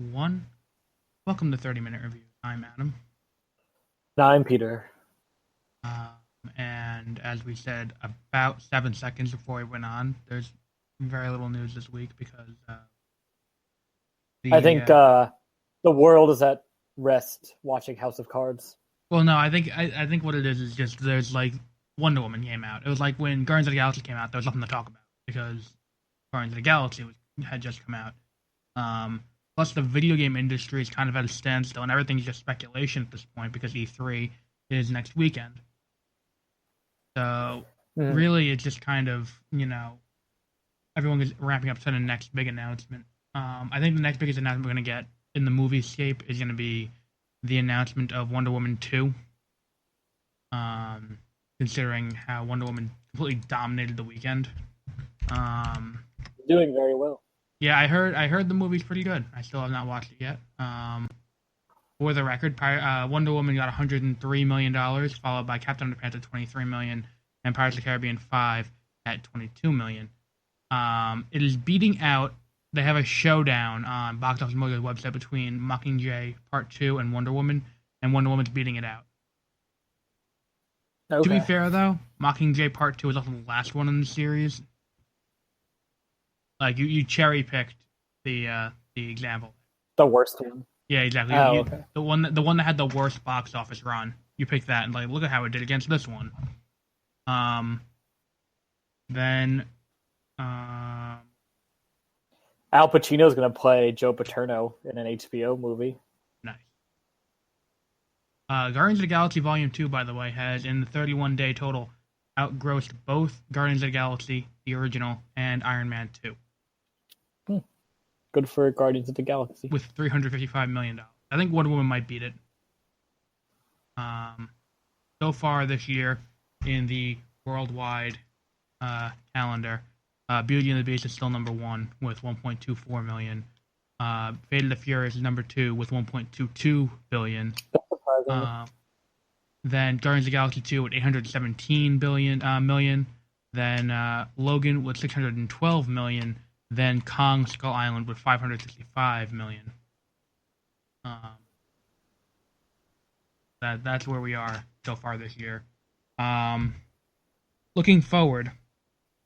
One. Welcome to 30-Minute Review. I'm Adam. I'm Peter. And as we said about 7 seconds before we went on, there's very little news this week because I the. think the world is at rest watching House of Cards. Well, no, I think what it is just there's like Wonder Woman came out. It was like when Guardians of the Galaxy came out, there was nothing to talk about because Guardians of the Galaxy had just come out. Plus, the video game industry is kind of at a standstill, and everything's just speculation at this point because E3 is next weekend. So really, it's just kind of everyone is ramping up to the next big announcement. I think the next biggest announcement we're gonna get in the movie scape is gonna be the announcement of Wonder Woman 2. Considering how Wonder Woman completely dominated the weekend. Doing very well. Yeah, I heard the movie's pretty good. I still have not watched it yet. For the record, Wonder Woman got $103 million, followed by Captain Underpants at $23 million, and Pirates of the Caribbean 5 at $22 million. It is beating out. They have a showdown on Box Office Mojo's website between Mockingjay Part 2 and Wonder Woman's beating it out. Okay. To be fair, though, Mockingjay Part 2 is also the last one in the series. Like, you cherry-picked the example. The worst one. Yeah, exactly. Okay. The one that had the worst box office run. You picked that and look at how it did against this one. Then Al Pacino's going to play Joe Paterno in an HBO movie. Nice. Guardians of the Galaxy Volume 2, by the way, has in the 31-day total outgrossed both Guardians of the Galaxy, the original, and Iron Man 2. Good for Guardians of the Galaxy. With $355 million. I think Wonder Woman might beat it. So far this year, in the worldwide calendar, Beauty and the Beast is still number one with $1.24 million. Fate of the Furious is number two with $1.22 billion. That's surprising. Then Guardians of the Galaxy 2 with $817 million. Then Logan with $612 million. Then Kong Skull Island with $565 million. That's where we are so far this year. Looking forward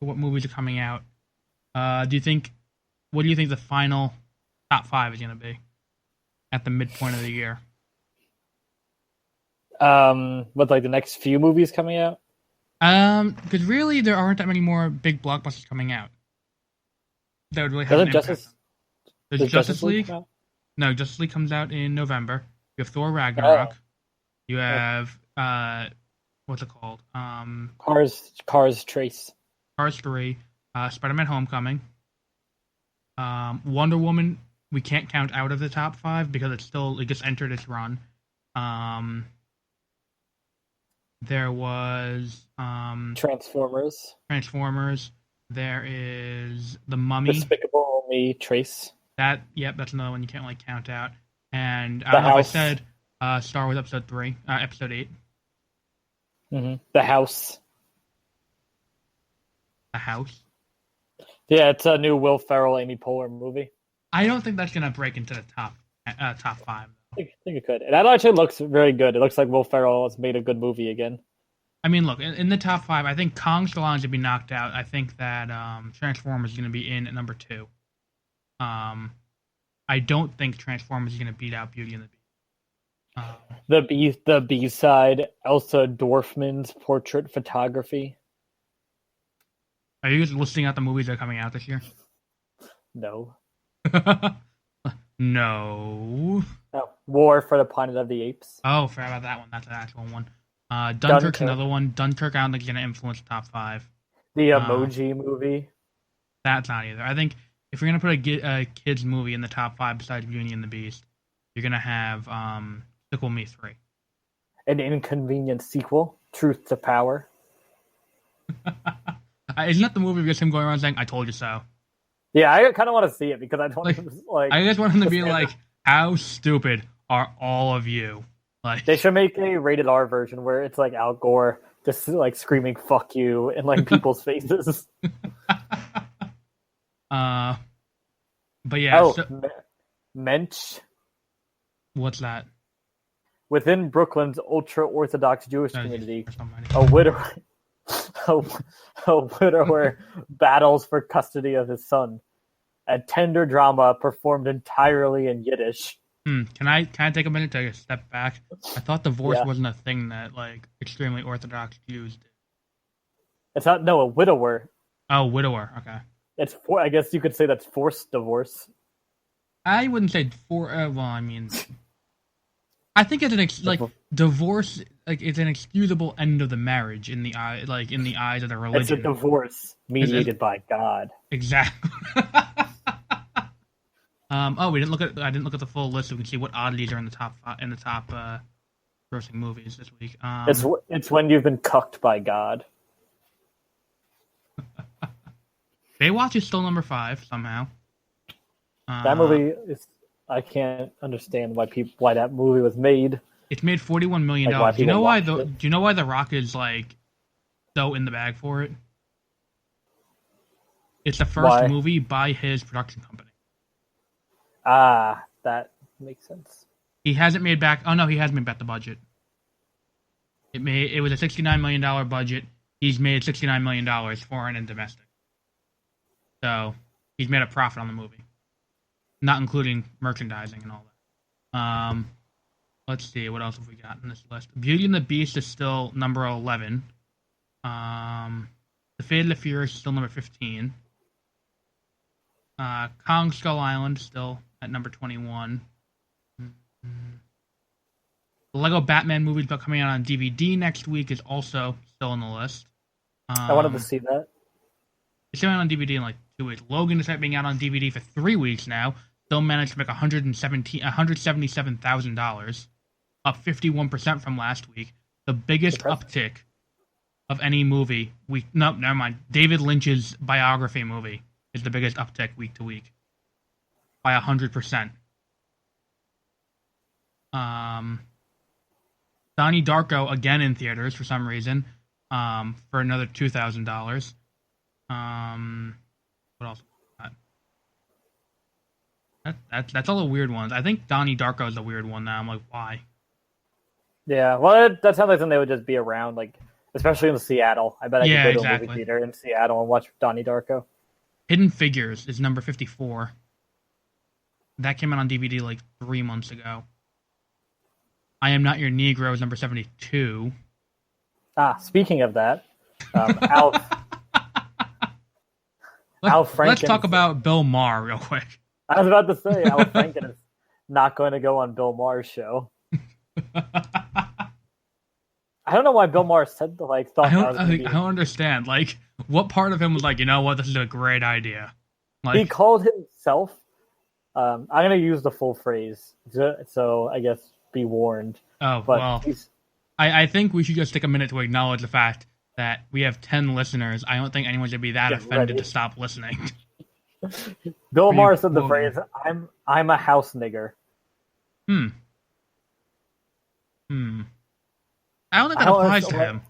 to what movies are coming out. What do you think the final top 5 is going to be at the midpoint of the year? With the next few movies coming out? Because really there aren't that many more big blockbusters coming out. That would really have an impact. There's Justice League? No, Justice League comes out in November. You have Thor Ragnarok. You have what's it called? Cars Trace. Cars 3. Spider-Man Homecoming. Wonder Woman we can't count out of the top 5 because it just entered its run. There was Transformers. There is The Mummy. Despicable Me Trace. That's another one you can't count out. And I don't know if I said Star Wars Episode 8. Mm-hmm. The House. Yeah, it's a new Will Ferrell, Amy Poehler movie. I don't think that's gonna break into the top 5. I think it could. And that actually looks very good. It looks like Will Ferrell has made a good movie again. I mean, look, in the top 5, I think Kong Skull Island should be knocked out. I think that Transformers is going to be in at number 2. I don't think Transformers is going to beat out Beauty and the Beast. The B-side, Elsa Dorfman's Portrait Photography. Are you just listing out the movies that are coming out this year? No. No. Oh, War for the Planet of the Apes. Oh, forgot about that one. That's an actual one. Dunkirk's another one. Dunkirk, I don't think is going to influence the top 5. The Emoji Movie. That's not either. I think if you're going to put a kids movie in the top 5 besides Beauty and the Beast, you're going to have Pickle Me 3. An inconvenient sequel, Truth to Power. Isn't that the movie with him going around saying, I told you so? Yeah, I kind of want to see it because I don't I just want him to be like, how stupid are all of you? They should make a rated R version where it's like Al Gore just screaming "fuck you" in people's faces. But yeah. Mensch. What's that? Within Brooklyn's ultra-Orthodox Jewish Oh, community, there's somebody. a widower, a widower battles for custody of his son. A tender drama performed entirely in Yiddish. Can I take a minute to step back? I thought divorce Yeah. wasn't a thing that like extremely Orthodox Jews did. It's not a widower. Oh, widower. Okay. It's I guess you could say that's forced divorce. I wouldn't say well, I mean, I think it's divorce. Like it's an excusable end of the marriage in the eyes of the religion. It's a divorce mediated by God. Exactly. I didn't look at the full list so we can see what oddities are in the top grossing movies this week. It's when you've been cucked by God. Baywatch is still number 5 somehow. That movie is. I can't understand why that movie was made. It's made $41 million. Do you know why The Rock is like so in the bag for it? It's the first movie by his production company. Ah, that makes sense. He hasn't made back. Oh no, he has made back the budget. It was a $69 million budget. He's made $69 million foreign and domestic. So he's made a profit on the movie, not including merchandising and all that. Let's see what else have we got in this list. Beauty and the Beast is still number 11. The Fate of the Furious is still number 15. Kong Skull Island still at number 21. The Lego Batman movie coming out on DVD next week is also still on the list. I wanted to see that. It's coming out on DVD in like 2 weeks. Logan is being out on DVD for 3 weeks now. Still managed to make $177,000, up 51% from last week. The biggest uptick of any movie. No, never mind. David Lynch's biography movie is the biggest uptick week to week by 100%. Donnie Darko again in theaters for some reason, for another $2,000. What else? That's all the weird ones. I think Donnie Darko is a weird one now. I'm like, why? Yeah, well, that sounds like something they would just be around, like especially in Seattle. I bet I could go to a movie theater in Seattle and watch Donnie Darko. Hidden Figures is number 54. That came out on DVD like 3 months ago. I Am Not Your Negro is number 72. Speaking of that, Al Franken. Let's talk about Bill Maher real quick. I was about to say Al Franken is not going to go on Bill Maher's show. I don't know why Bill Maher said thought I don't understand. Like, what part of him was like, you know what, this is a great idea? Like, he called himself. I'm going to use the full phrase, so I guess be warned. Oh, but well, I think we should just take a minute to acknowledge the fact that we have 10 listeners. I don't think anyone's going to be that offended to stop listening. Bill Maher said the phrase, I'm a house nigger. I don't think that applies to him.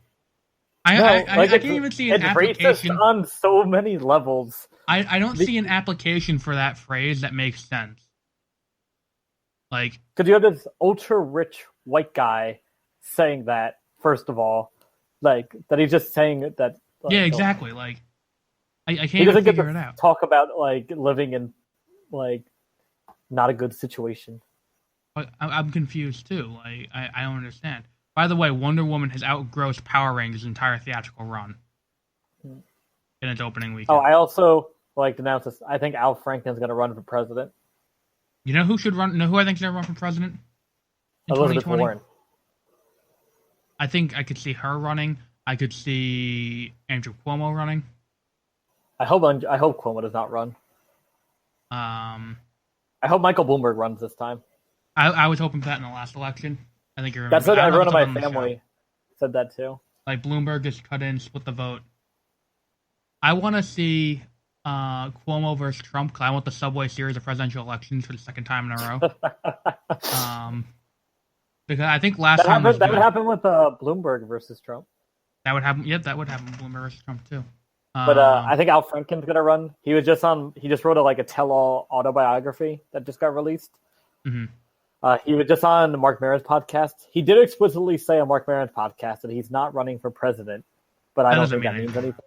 I can't even see an application. It's racist on so many levels. I don't see an application for that phrase that makes sense. Like, because you have this ultra rich white guy saying that, first of all, like that he's just saying that. Like, yeah, exactly. Like, I can't he doesn't even figure it out. Talk about like living in like not a good situation. I'm confused too. Like, I don't understand. By the way, Wonder Woman has outgrossed Power Rangers' entire theatrical run in its opening weekend. Oh, I also like to announce this. I think Al Franken's going to run for president. You know who should run? Know who I think should run for president? In Elizabeth 2020? Warren. I think I could see her running. I could see Andrew Cuomo running. I hope Cuomo does not run. I hope Michael Bloomberg runs this time. I was hoping for that in the last election. I think you're. That's what everyone in my family said that too. Like Bloomberg just cut in, split the vote. I want to see Cuomo versus Trump because I want the Subway series of presidential elections for the second time in a row. Because I think last time that would happen with Bloomberg versus Trump. That would happen. Yep, that would happen with Bloomberg versus Trump too. But I think Al Franken's gonna run. He was just on. He just wrote a tell-all autobiography that just got released. Mm-hmm. He was just on Mark Maron's podcast. He did explicitly say on Mark Maron's podcast that he's not running for president. But I don't think that means anything.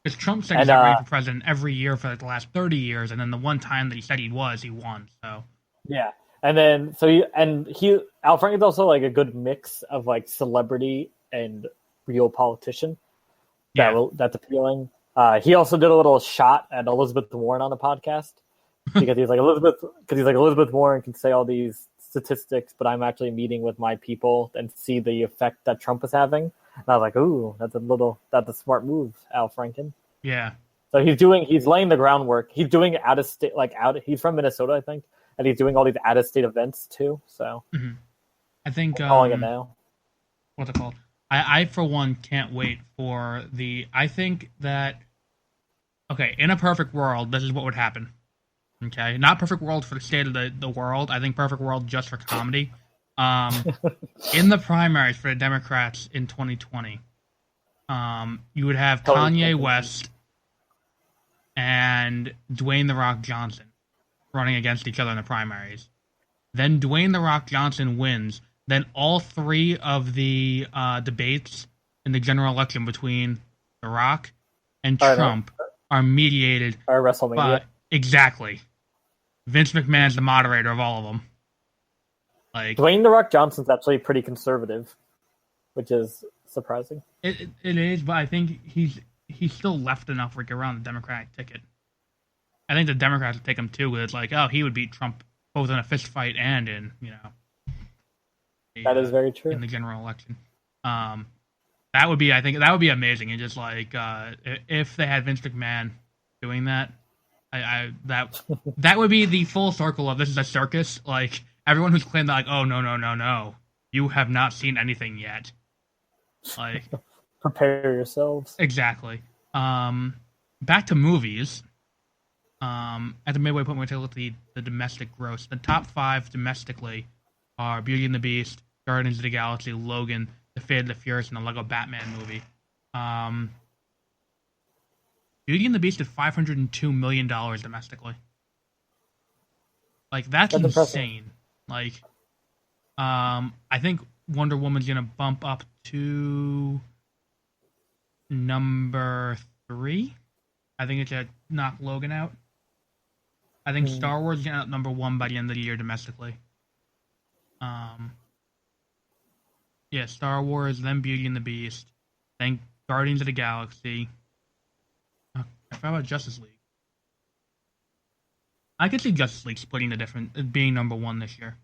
Because Trump said he's not running for president every year for the last 30 years, and then the one time that he said he won. So yeah, and then Al Franken's also a good mix of celebrity and real politician. That's appealing. He also did a little shot at Elizabeth Warren on the podcast because he's like Elizabeth Warren can say all these statistics, but I'm actually meeting with my people and see the effect that Trump is having. And I was like, ooh, that's a smart move, Al Franken. Yeah. So he's laying the groundwork. He's doing out of state, he's from Minnesota, I think, and he's doing all these out of state events too. So I think I'm calling it now. What's it called? I for one can't wait for I think that in a perfect world, this is what would happen. Okay, not perfect world for the state of the world. I think perfect world just for comedy. In the primaries for the Democrats in 2020, you would have Kanye West and Dwayne The Rock Johnson running against each other in the primaries. Then Dwayne The Rock Johnson wins. Then all three of the debates in the general election between The Rock and Trump are mediated by WrestleMania. Exactly. Vince McMahon's the moderator of all of them. Dwayne The Rock Johnson's actually pretty conservative, which is surprising. It is, but I think he's still left enough where he can run the Democratic ticket. I think the Democrats would take him too. It's he would beat Trump both in a fist fight and in that is very true in the general election. That would be amazing. And just if they had Vince McMahon doing that, that would be the full circle of this is a circus. Everyone who's claimed that, oh no, you have not seen anything yet. Prepare yourselves. Exactly. Back to movies. At the midway point, we're going to take a look at the domestic gross. The top 5 domestically are Beauty and the Beast, Guardians of the Galaxy, Logan, The Fate of the Furious, and the Lego Batman movie. Beauty and the Beast did $502 million domestically. That's insane. I think Wonder Woman's gonna bump up to number 3. I think it's gonna knock Logan out. I think Star Wars is gonna out number 1 by the end of the year domestically. Star Wars, then Beauty and the Beast, then Guardians of the Galaxy. I forgot about Justice League. I could see Justice League splitting the difference, being number 1 this year.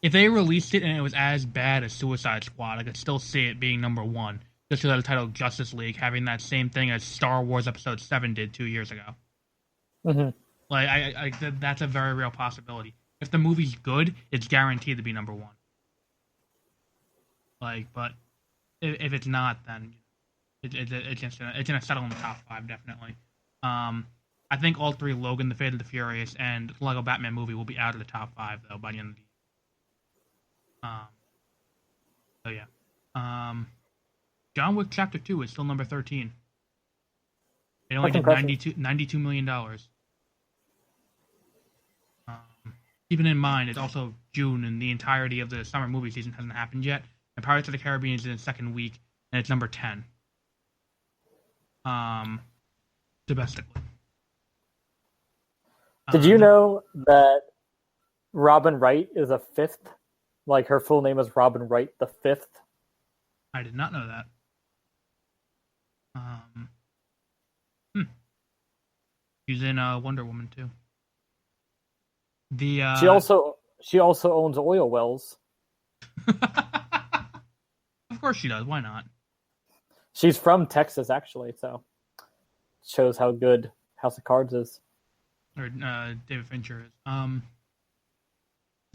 If they released it and it was as bad as Suicide Squad, I could still see it being number 1. Just because of the title Justice League having that same thing as Star Wars Episode 7 did 2 years ago. Mm-hmm. That's a very real possibility. If the movie's good, it's guaranteed to be number 1. But if it's not, then it's gonna settle in the top 5 definitely. I think all 3, Logan, The Fate of the Furious, and the Lego Batman movie will be out of the top 5 though by the end of the year. John Wick Chapter 2 is still number 13. It only did $92 million. Keeping in mind, it's also June and the entirety of the summer movie season hasn't happened yet. And Pirates of the Caribbean is in its 2nd week, and it's number 10. Domestically. Did you know that Robin Wright is a 5th? Her full name is Robin Wright the 5th? I did not know that. She's in Wonder Woman too. She also owns oil wells. Of course she does. Why not? She's from Texas, actually, so shows how good House of Cards is. Or David Fincher is.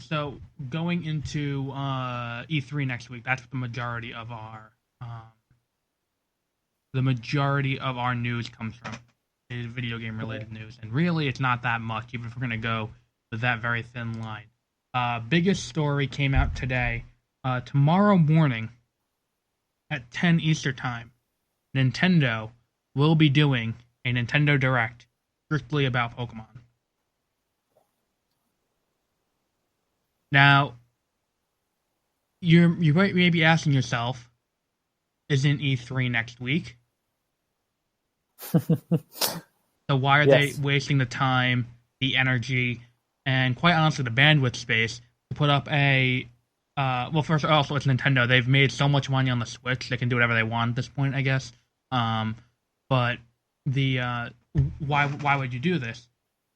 So going into E3 next week, that's the majority of our news comes from. Is video game related news, and really it's not that much, even if we're gonna go with that very thin line. Biggest story came out today. Tomorrow morning at 10 Eastern time, Nintendo will be doing a Nintendo Direct strictly about Pokemon. Now, you may be asking yourself, isn't E3 next week? So why are they wasting the time, the energy, and quite honestly the bandwidth space to put up a well, first also it's Nintendo. They've made so much money on the Switch, they can do whatever they want at this point, I guess. But the why would you do this?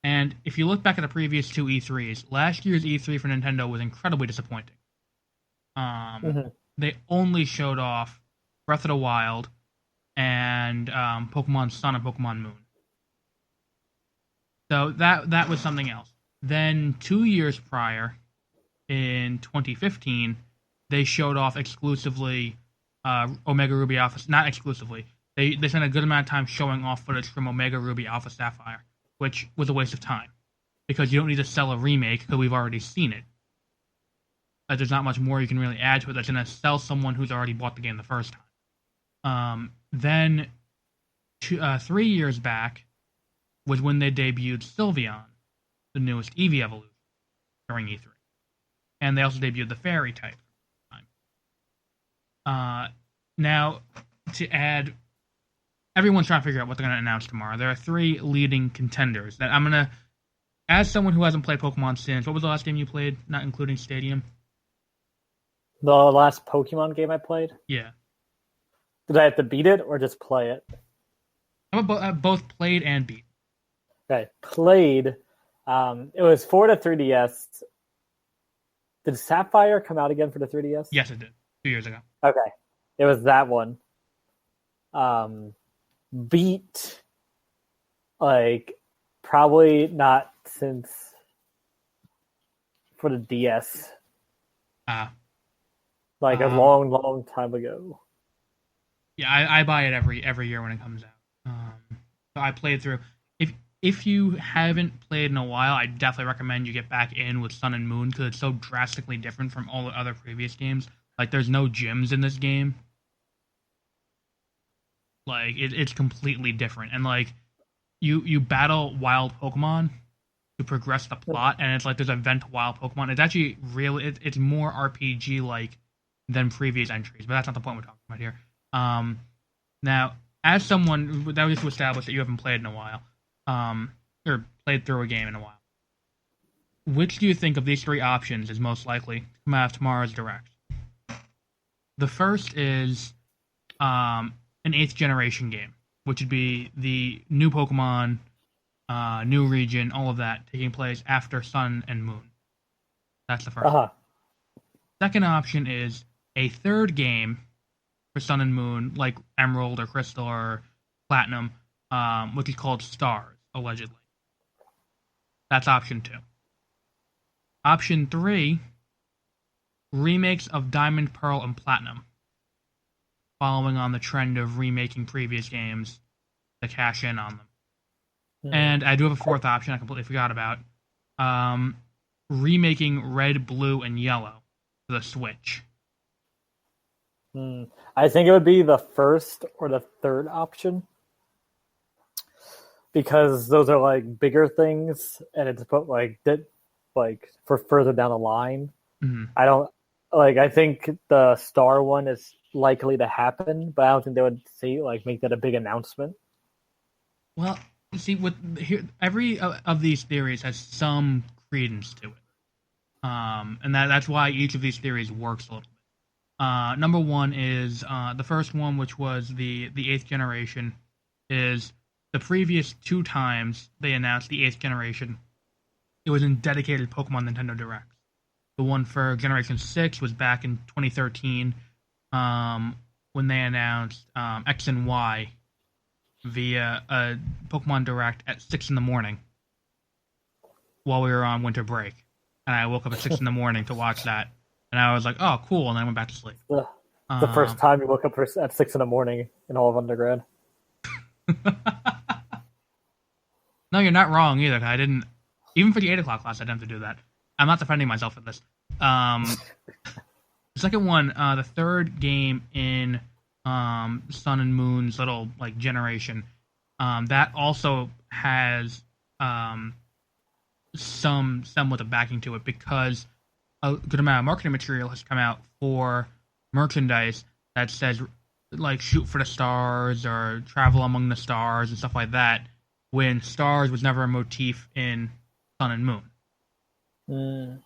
And if you look back at the previous two E3s, last year's E3 for Nintendo was incredibly disappointing. They only showed off Breath of the Wild and Pokemon Sun and Pokemon Moon. So that was something else. Then 2 years prior, in 2015, they showed off exclusively Omega Ruby Alpha. Not exclusively. They spent a good amount of time showing off footage from Omega Ruby Alpha Sapphire, which was a waste of time because you don't need to sell a remake because we've already seen it. There's not much more you can really add to it that's going to sell someone who's already bought the game the first time. Then 3 years back was when they debuted Sylveon, the newest Eevee evolution, during E3. And they also debuted the Fairy type. Now, to add, everyone's trying to figure out what they're going to announce tomorrow. There are 3 leading contenders that I'm going to, as someone who hasn't played Pokemon since, what was the last game you played, not including Stadium? The last Pokemon game I played? Yeah. Did I have to beat it or just play it? Both played and beat. Okay, played. It was for the 3DS. Did Sapphire come out again for the 3DS? Yes, it did. 2 years ago. Okay. It was that one. Beat, like, probably not since for the DS. Like a long, long time ago. Yeah, I buy it every year when it comes out. So I played through. If you haven't played in a while, I definitely recommend you get back in with Sun and Moon because it's so drastically different from all the other previous games. Like, there's no gyms in this game. Like, it's completely different. And, like, you battle wild Pokemon to progress the plot, and it's like there's event wild Pokemon. It's actually really... It's more RPG-like than previous entries, but that's not the point we're talking about here. Now, as someone... That was to establish that you haven't played in a while. Or played through a game in a while. Which do you think of these 3 options is most likely to come out of tomorrow's Direct? The first is an 8th generation game, which would be the new Pokemon, new region, all of that taking place after Sun and Moon. That's the first. Second option is a 3rd game for Sun and Moon, like Emerald or Crystal or Platinum, which is called Stars. Allegedly. That's option 2. Option 3, remakes of Diamond, Pearl, and Platinum. Following on the trend of remaking previous games to cash in on them. And I do have a 4th option I completely forgot about. Remaking Red, Blue, and Yellow for the Switch. I think it would be the 1st or the 3rd option. Because those are like bigger things, and it's put like for further down the line. I don't like. I think the Star one is likely to happen, but I don't think they would make that a big announcement. Well, you see, every of these theories has some credence to it, and that's why each of these theories works a little bit. Number one is the first one, which was the 8th generation, is. The previous 2 times they announced the 8th generation, it was in dedicated Pokemon Nintendo Directs. The one for Generation 6 was back in 2013 when they announced X and Y via a Pokemon Direct at 6 in the morning while we were on winter break. And I woke up at 6 in the morning to watch that. And I was like, oh, cool. And then I went back to sleep. The first time you woke up at 6 in the morning in all of undergrad. No, you're not wrong either. I didn't, even for the 8 o'clock class, I didn't have to do that. I'm not defending myself for this. The second one, the 3rd game in Sun and Moon's little like generation. That also has somewhat of backing to it because a good amount of marketing material has come out for merchandise that says like shoot for the stars or travel among the stars and stuff like that, when stars was never a motif in Sun and Moon. So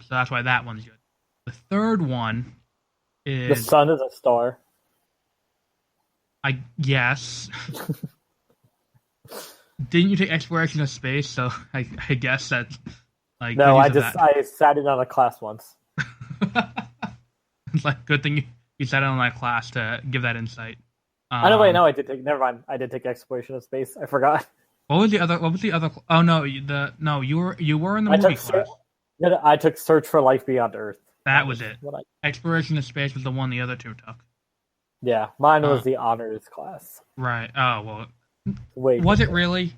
that's why that one's good. The third one is the sun is a star. I guess. Didn't you take exploration of space? So I guess that like no, I sat in on a class once. It's like good thing you sat in on that class to give that insight. I know. Wait, no, I did take. Never mind. I did take exploration of space. I forgot. What was the other? Oh no, you were in the movie class. I took Search for Life Beyond Earth. That was it. Exploration of space was the one the other two took. Yeah, mine was the honors class. Right. Oh well. Wait. Was it really?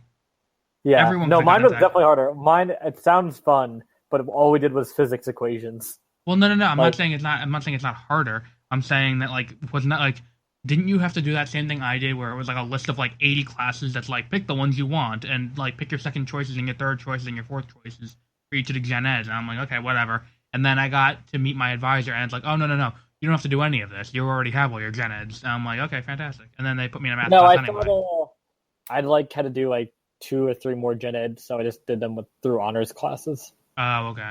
Yeah. No, mine was definitely harder. Mine, it sounds fun, but all we did was physics equations. Well, no. I'm not saying it's not. I'm not saying it's not harder. I'm saying that like was not like. Didn't you have to do that same thing I did, where it was like a list of like 80 classes that's like pick the ones you want and like pick your second choices and your third choices and your fourth choices for each of the gen eds. And I'm like, okay, whatever. And then I got to meet my advisor, and it's like, oh no, you don't have to do any of this. You already have all your gen eds. And I'm like, okay, fantastic. And then they put me in a math class anyway. Thought I'd like had to do like 2 or 3 more gen eds, so I just did them through honors classes. Oh, okay.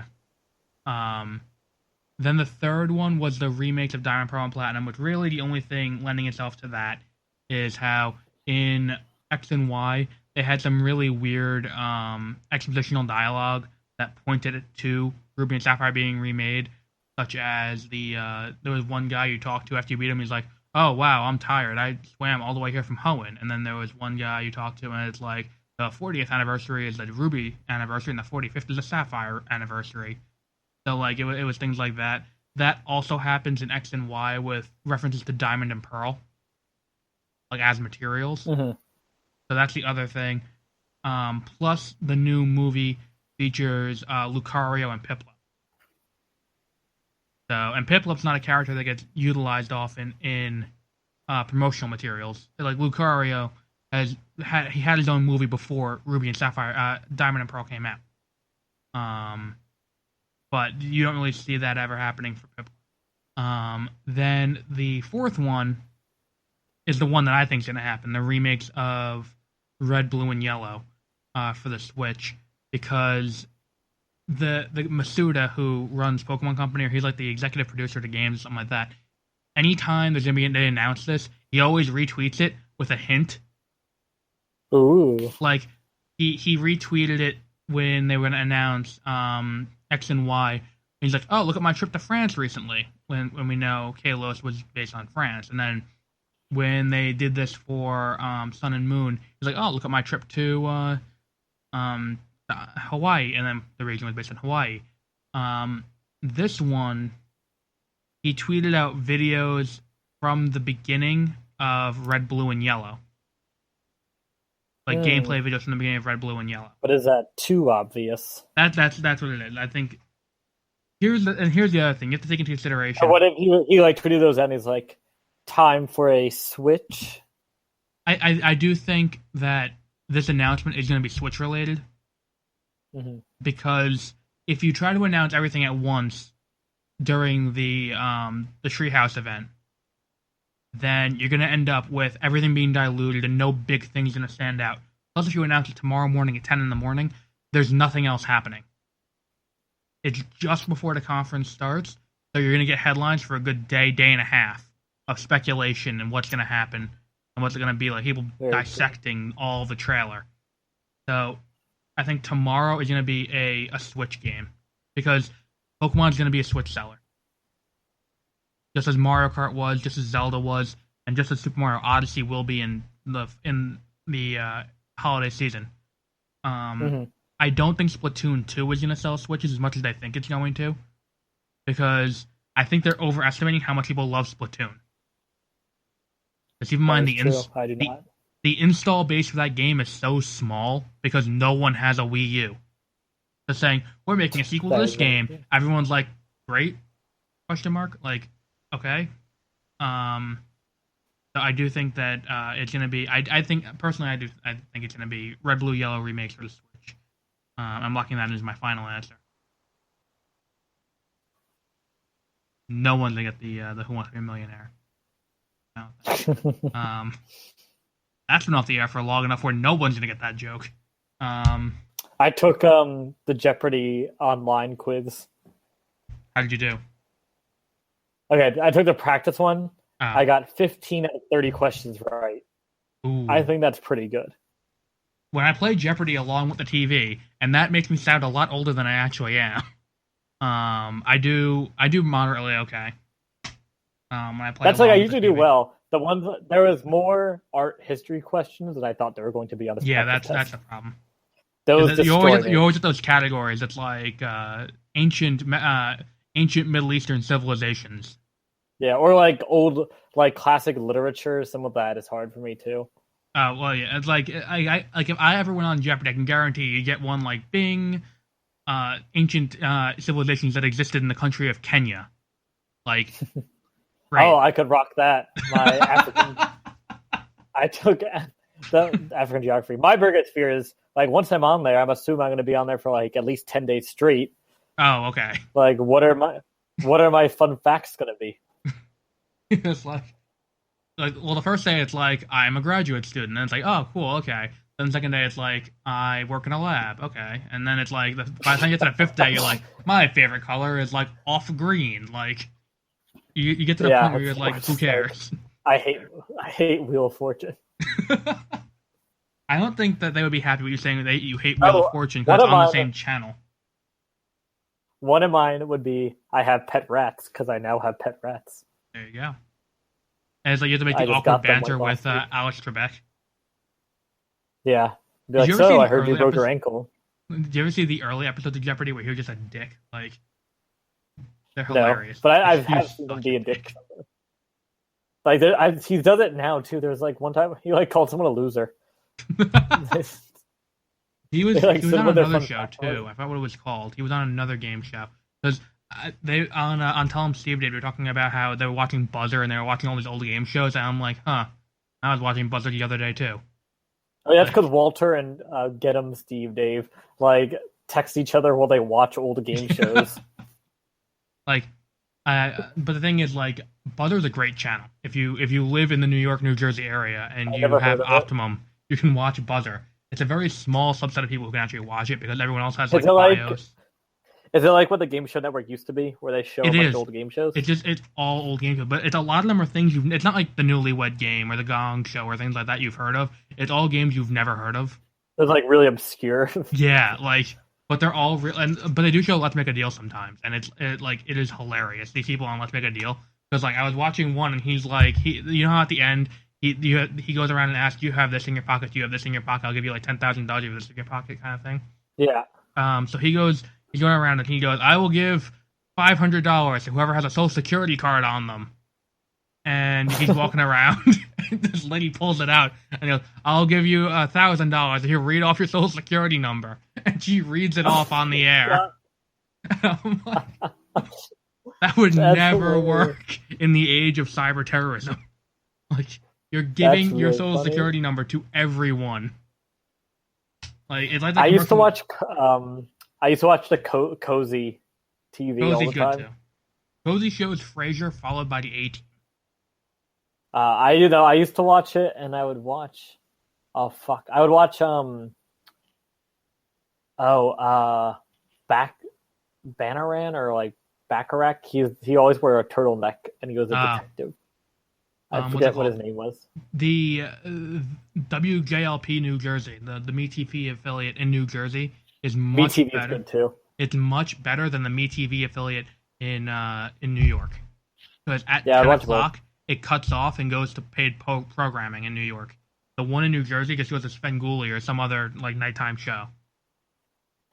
Then the third one was the remakes of Diamond, Pearl, and Platinum, which really the only thing lending itself to that is how in X and Y they had some really weird expositional dialogue that pointed to Ruby and Sapphire being remade, such as there was one guy you talked to after you beat him, he's like, oh wow, I'm tired, I swam all the way here from Hoenn. And then there was one guy you talked to and it's like, the 40th anniversary is the Ruby anniversary and the 45th is the Sapphire anniversary. So like it was things like that. That also happens in X and Y with references to Diamond and Pearl, like as materials. Mm-hmm. So that's the other thing. Plus the new movie features Lucario and Piplup. So and Piplup's not a character that gets utilized often in promotional materials. Like Lucario had his own movie before Ruby and Sapphire, Diamond and Pearl came out. But you don't really see that ever happening for Piplup. Then the fourth one is the one that I think is going to happen, the remakes of Red, Blue, and Yellow for the Switch, because the Masuda, who runs Pokemon Company, or he's like the executive producer of the games, something like that, anytime there's going to be they announce this, he always retweets it with a hint. Ooh. Like, he retweeted it when they were going to announce X and Y. And he's like, oh, look at my trip to France recently, when we know Kalos was based on France. And then when they did this for Sun and Moon, he's like, oh, look at my trip to Hawaii. And then the region was based on Hawaii. This one, he tweeted out videos from the beginning of Red, Blue, and Yellow. Like gameplay videos from the beginning of Red, Blue, and Yellow. But is that too obvious? That's what it is. I think here's the other thing you have to take into consideration. What if he like tweeted those out and he's like, time for a Switch? I do think that this announcement is going to be Switch related. Mm-hmm. Because if you try to announce everything at once during the Treehouse event, then you're going to end up with everything being diluted and no big thing's going to stand out. Plus, if you announce it tomorrow morning at 10 in the morning, there's nothing else happening. It's just before the conference starts, so you're going to get headlines for a good day and a half of speculation and what's going to happen and what's it going to be like. People dissecting all the trailer. So I think tomorrow is going to be a Switch game because Pokemon's going to be a Switch seller. Just as Mario Kart was, just as Zelda was, and just as Super Mario Odyssey will be in the holiday season. I don't think Splatoon 2 is going to sell Switches as much as I think it's going to, because I think they're overestimating how much people love Splatoon. Let's keep in mind the install base for that game is so small because no one has a Wii U. They're saying, we're making a sequel to this game. Everyone's like, great? Question mark? Like, okay. So I do think that it's going to be. I think personally, I think it's going to be red, blue, yellow remakes for the Switch. I'm locking that in as my final answer. No one's gonna get the Who Wants to Be a Millionaire. No. That's been off the air for long enough where no one's gonna get that joke. I took the Jeopardy online quiz. How did you do? Okay, I took the practice one. Oh. I got 15 out of 30 questions right. Ooh. I think that's pretty good. When I play Jeopardy along with the TV, and that makes me sound a lot older than I actually am. I do moderately okay. When I play, that's like I usually do well. The ones there was more art history questions than I thought there were going to be on this. Yeah, that's the problem. Those you always get those categories. It's like ancient Middle Eastern civilizations. Yeah, or like old, like classic literature. Some of that is hard for me too. Well, yeah, it's like if I ever went on Jeopardy, I can guarantee you get one like Bing, ancient civilizations that existed in the country of Kenya. Like, right. Oh, I could rock that. My African. I took the African geography. My biggest fear is like once I'm on there, I'm assuming I'm going to be on there for like at least 10 days straight. Oh, okay. Like, what are my fun facts going to be? It's like, well, the first day it's like I'm a graduate student, and it's like, oh, cool, okay. Then the second day it's like I work in a lab, okay. And then it's like by the time you get to the fifth day, you're like, my favorite color is like off green. Like, you get to the point where you're like, who cares? I hate Wheel of Fortune. I don't think that they would be happy with you saying that you hate Wheel of Fortune because it's on the same channel. One of mine would be I have pet rats because I now have pet rats. There you go. And it's like you have to make the awkward banter with Alex Trebek. Yeah. Be like, so I heard you broke your ankle. Did you ever see the early episodes of Jeopardy where he was just a dick? Like, they're hilarious. No, but I've seen him be a dick. Like, he does it now, too. There's like one time he like called someone a loser. he was on another show, too. I forgot what it was called. He was on another game show. Because they on Tell 'em Steve Dave, they were talking about how they were watching Buzzer and they were watching all these old game shows, and I'm like, huh, I was watching Buzzer the other day too. Oh, yeah, that's because Walter and Get 'em Steve Dave like text each other while they watch old game shows. Like, but the thing is, like, Buzzer's a great channel. If you live in the New York, New Jersey area and you have Optimum, you can watch Buzzer. It's a very small subset of people who can actually watch it because everyone else has like bios. Is it like what the Game Show Network used to be, where they show a bunch of old game shows? It's all old game shows, but it's a lot of them are things it's not like the Newlywed Game or the Gong Show or things like that you've heard of. It's all games you've never heard of. It's like really obscure. Yeah, like, but they're all real, but they do show Let's Make a Deal sometimes, and it is hilarious. These people on Let's Make a Deal, because like I was watching one, and he's like, you know how at the end he goes around and asks, you have this in your pocket, you have this in your pocket, I'll give you like $10,000, you have this in your pocket, kind of thing. Yeah. So he's going around and he goes, I will give $500 to whoever has a Social Security card on them. And he's walking around. And this lady pulls it out and goes, I'll give you $1,000 if you read off your Social Security number. And she reads it off on the air. I'm like, that would never work in the age of cyber terrorism. Like, you're giving your Social Security number to everyone. Like, it's like I used to watch the Cozy TV all the time. Good too. Cozy shows Frasier followed by the A-Team. I used to watch it, and I would watch. Oh fuck! I would watch Banaran or like Bacharach. He always wore a turtleneck, and he was a detective. I forget what his name was. The WJLP New Jersey, the MeTV affiliate in New Jersey, is much better. Is good too. It's much better than the MeTV affiliate in New York. Because at 10 o'clock, it cuts off and goes to paid programming in New York. The one in New Jersey just goes to Svengoolie or some other like nighttime show.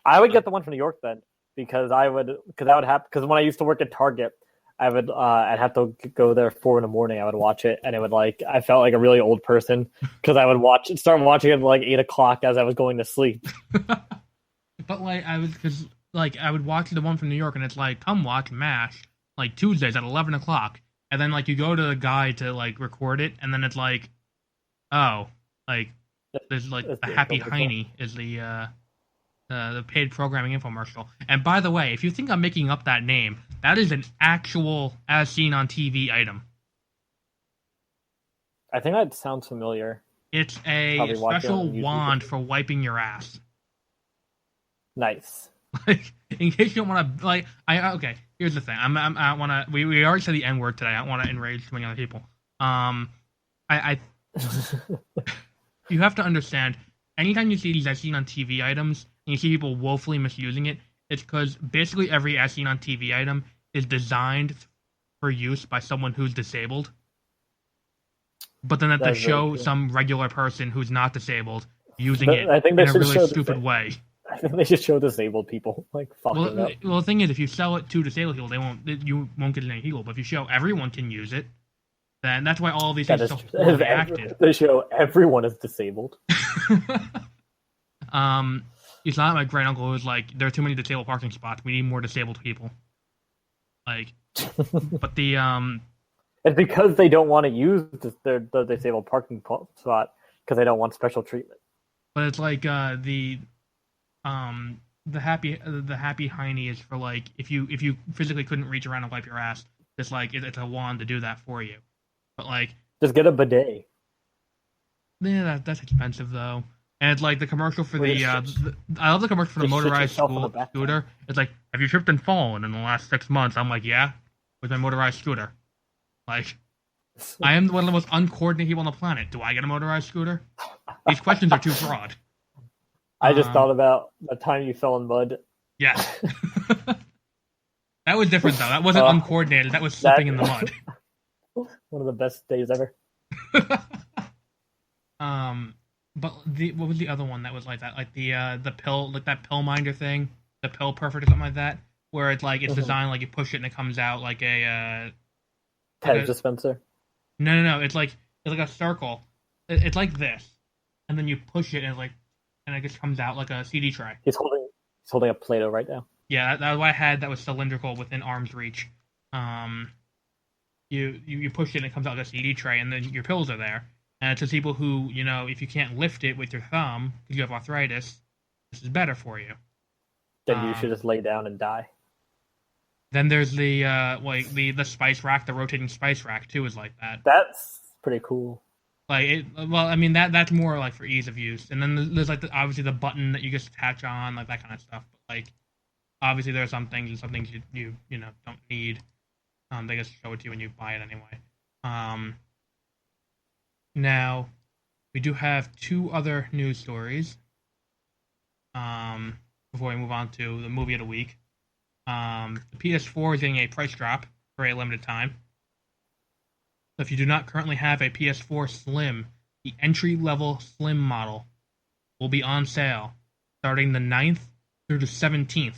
I would get the one from New York then, because when I used to work at Target, I'd have to go there 4 a.m. I would watch it, and it would I felt like a really old person because I would start watching it at like 8 o'clock as I was going to sleep. But I would watch the one from New York, and it's like, come watch MASH like Tuesdays at 11 o'clock. and then like you go to the guy to like record it, and then it's like, oh, like there's like That's the the Happy infomercial. Heiny is the paid programming infomercial. And by the way, if you think I'm making up that name, that is an actual as seen on TV item. I think that sounds familiar. It's a Probably watch it on special YouTube. wand for wiping your ass. Nice. Like, in case you don't want to, like, okay. Here's the thing. I want to. We already said the N word today. I don't want to enrage too many other people. I you have to understand. Anytime you see these as seen on TV items and you see people woefully misusing it, it's because basically every as seen on TV item is designed for use by someone who's disabled. But then to That's very show true. some regular person who's not disabled using it I think they in a should really show stupid way. I think they should show disabled people like fucking up. Well, the thing is, if you sell it to disabled people, you won't get any heal. But if you show everyone can use it, then that's why all of these That things is are so true. poorly acted. They show everyone is disabled. It's not my great uncle who was like, there are too many disabled parking spots. We need more disabled people. Like, but It's because they don't want to use the disabled parking spot because they don't want special treatment. but it's like the happy Heiny is for like if you physically couldn't reach around and wipe your ass, it's like it's a wand to do that for you. But like, Just get a bidet. yeah, that's expensive though. And it's like the commercial for I love the commercial for the Just shit motorized yourself in the bathtub. scooter. It's like, have you tripped and fallen in the last 6 months? I'm like, yeah, with my motorized scooter. Like, I am one of the most uncoordinated people on the planet. Do I get a motorized scooter? These questions are too broad. I just thought about the time you fell in mud. Yeah. That was different though. That wasn't uncoordinated. That was slipping in the mud. One of the best days ever. But what was the other one that was like that? Like the pill, like that pill minder thing, the pill perfect or something like that, where it's like it's designed like you push it and it comes out like a Pez dispenser. No. It's like a circle. It's like this, and then you push it and it just comes out like a CD tray. He's holding a Play-Doh right now. Yeah, that was what I had. That was cylindrical within arm's reach. You push it and it comes out like a CD tray, and then your pills are there. And to people who, if you can't lift it with your thumb because you have arthritis, this is better for you. Then you should just lay down and die. Then there's the the spice rack, the rotating spice rack too is like that. That's pretty cool. Like I mean that's more like for ease of use. And then there's like obviously the button that you just attach on, like that kind of stuff. But like obviously there are some things and some things you don't need. They just show it to you when you buy it anyway. Now, we do have two other news stories before we move on to the movie of the week. The PS4 is getting a price drop for a limited time. So if you do not currently have a PS4 Slim, the entry-level Slim model will be on sale starting the 9th through the 17th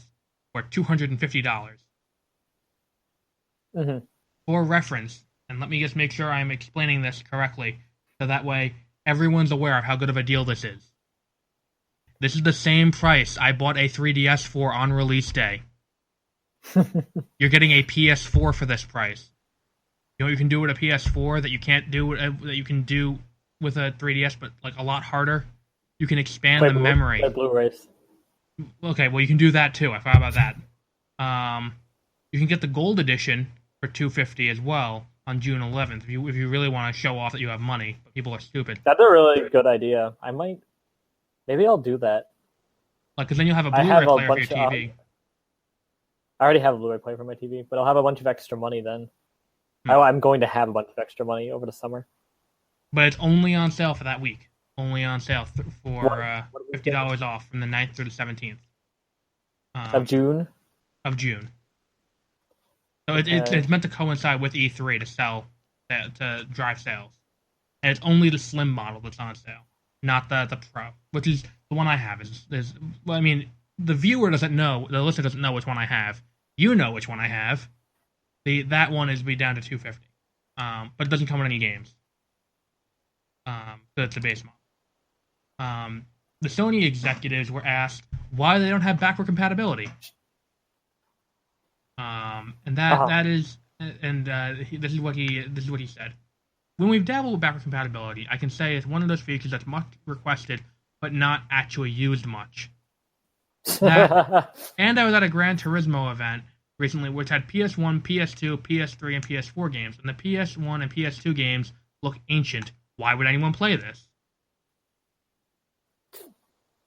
for $250. For reference, and let me just make sure I'm explaining this correctly, so that way everyone's aware of how good of a deal this is. This is the same price I bought a 3DS for on release day. You're getting a PS4 for this price. You know what you can do with a PS4 that you can't do that you can do with a 3DS, but like a lot harder? You can expand the memory. Blu-rays. Okay, well you can do that too. I forgot about that. You can get the gold edition for $250 as well on June 11th if you really want to show off that you have money, but people are stupid. That's a really good idea. Maybe I'll do that. Like, because then you'll have a Blu-ray player for your TV. I already have a Blu-ray player for my TV, but I'll have a bunch of extra money then. I'm going to have a bunch of extra money over the summer. But it's only on sale for that week. Only on sale for $50 off from the 9th through the 17th. Of June? Of June. So it's meant to coincide with E3 to drive sales. And it's only the Slim model that's on sale, not the Pro, which is the one I have. Well, I mean, the viewer doesn't know, the listener doesn't know which one I have. You know which one I have. That one is be down to $250, but it doesn't come with any games. So it's a base model. The Sony executives were asked why they don't have backward compatibility. And that is and this is what he said. When we've dabbled with backward compatibility, I can say it's one of those features that's much requested, but not actually used much. That, and I was at a Gran Turismo event recently, which had PS1, PS2, PS3, and PS4 games, and the PS1 and PS2 games look ancient. Why would anyone play this?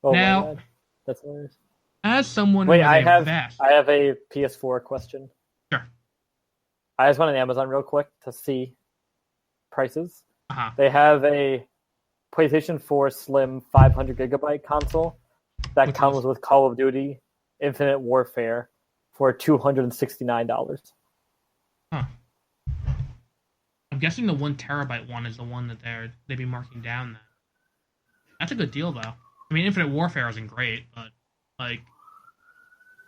Oh now, my God. That's hilarious. As someone Wait, with I a have a PS4 question. Sure. I just went on Amazon real quick to see prices. Uh-huh. They have a PlayStation 4 Slim 500 gigabyte console that comes with Call of Duty Infinite Warfare for $269. Huh. I'm guessing the 1 terabyte one is the one that they'd be marking down. That's a good deal, though. I mean, Infinite Warfare isn't great, but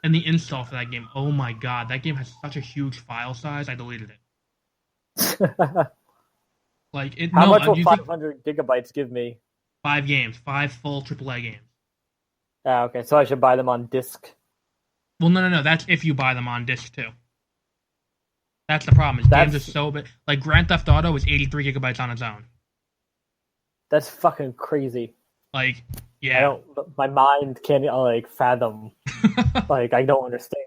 and the install for that game. Oh my God, that game has such a huge file size. I deleted it. How much will 500 gigabytes give me? 5 games, 5 full AAA games. Okay, so I should buy them on disc. Well, no. That's if you buy them on disc too. That's the problem. Games are so big. Like Grand Theft Auto is 83 gigabytes on its own. That's fucking crazy. Yeah. My mind can't fathom. I don't understand.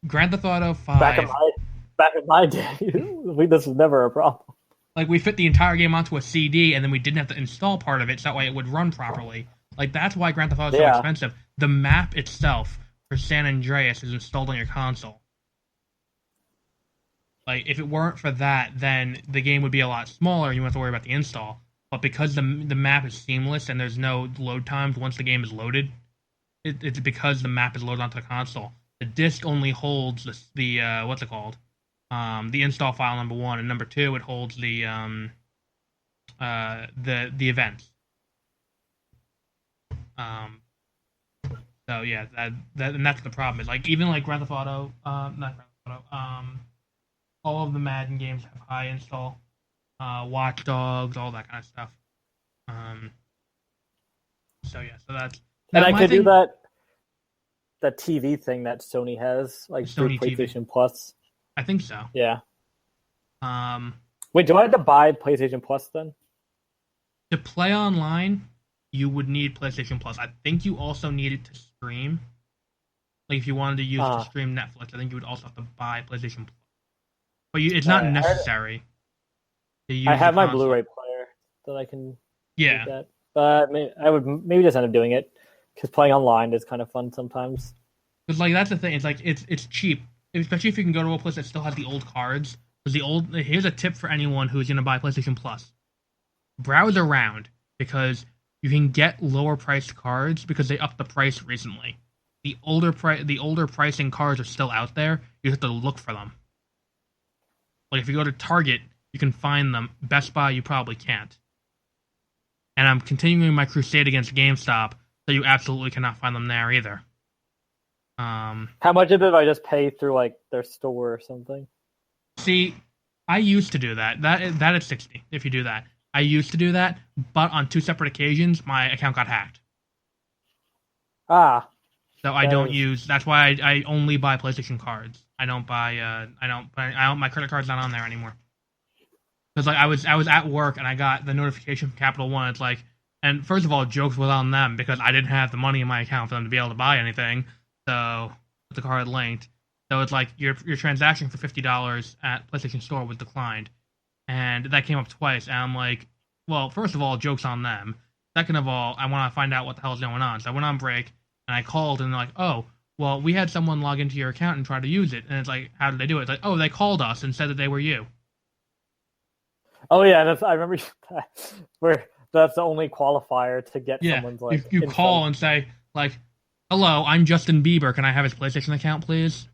Grand Theft Auto 5. Back in my day, this was never a problem. We fit the entire game onto a CD, and then we didn't have to install part of it, so that way it would run properly. That's why Grand Theft Auto is so expensive. The map itself for San Andreas is installed on your console. If it weren't for that, then the game would be a lot smaller. You wouldn't have to worry about the install. But because the map is seamless and there's no load times once the game is loaded, it's because the map is loaded onto the console. The disc only holds the what's it called? The install file number 1, and number 2 it holds the events. So yeah, and that's the problem. Is even Grand Theft Auto, not Grand Theft Auto, all of the Madden games have high install. Watch Dogs, all that kind of stuff. So that's. And I could do that TV thing that Sony has, through PlayStation TV. Plus. I think so. Yeah. Wait, do I have to buy PlayStation Plus then? To play online, you would need PlayStation Plus. I think you also need it to stream. If you wanted to use it to stream Netflix, I think you would also have to buy PlayStation Plus. But it's not necessary. I have my Blu-ray player that I can do that. But I would maybe just end up doing it because playing online is kind of fun sometimes. Because that's the thing. It's cheap, especially if you can go to a place that still has the old cards. Because here's a tip for anyone who's going to buy PlayStation Plus: browse around because you can get lower priced cards because they upped the price recently. The older pricing cards are still out there. You have to look for them. If you go to Target, you can find them. Best Buy, you probably can't. And I'm continuing my crusade against GameStop, so you absolutely cannot find them there either. How much of it if I just pay through their store or something? See, I used to do that. That is $60 if you do that. I used to do that, but on 2 separate occasions, my account got hacked. So I don't use. That's why I only buy PlayStation cards. I don't buy. My credit card's not on there anymore. Because I was at work and I got the notification from Capital One. It's and first of all, jokes was on them because I didn't have the money in my account for them to be able to buy anything. So the card linked. So it's your transaction for $50 at PlayStation Store was declined, and that came up twice. And I'm well, first of all, jokes on them. Second of all, I want to find out what the hell is going on. So I went on break and I called and they're oh, well, we had someone log into your account and try to use it. And it's how did they do it? It's oh, they called us and said that they were you. Oh yeah, I remember where that's the only qualifier to get someone's you call and say hello, I'm Justin Bieber. Can I have his PlayStation account, please?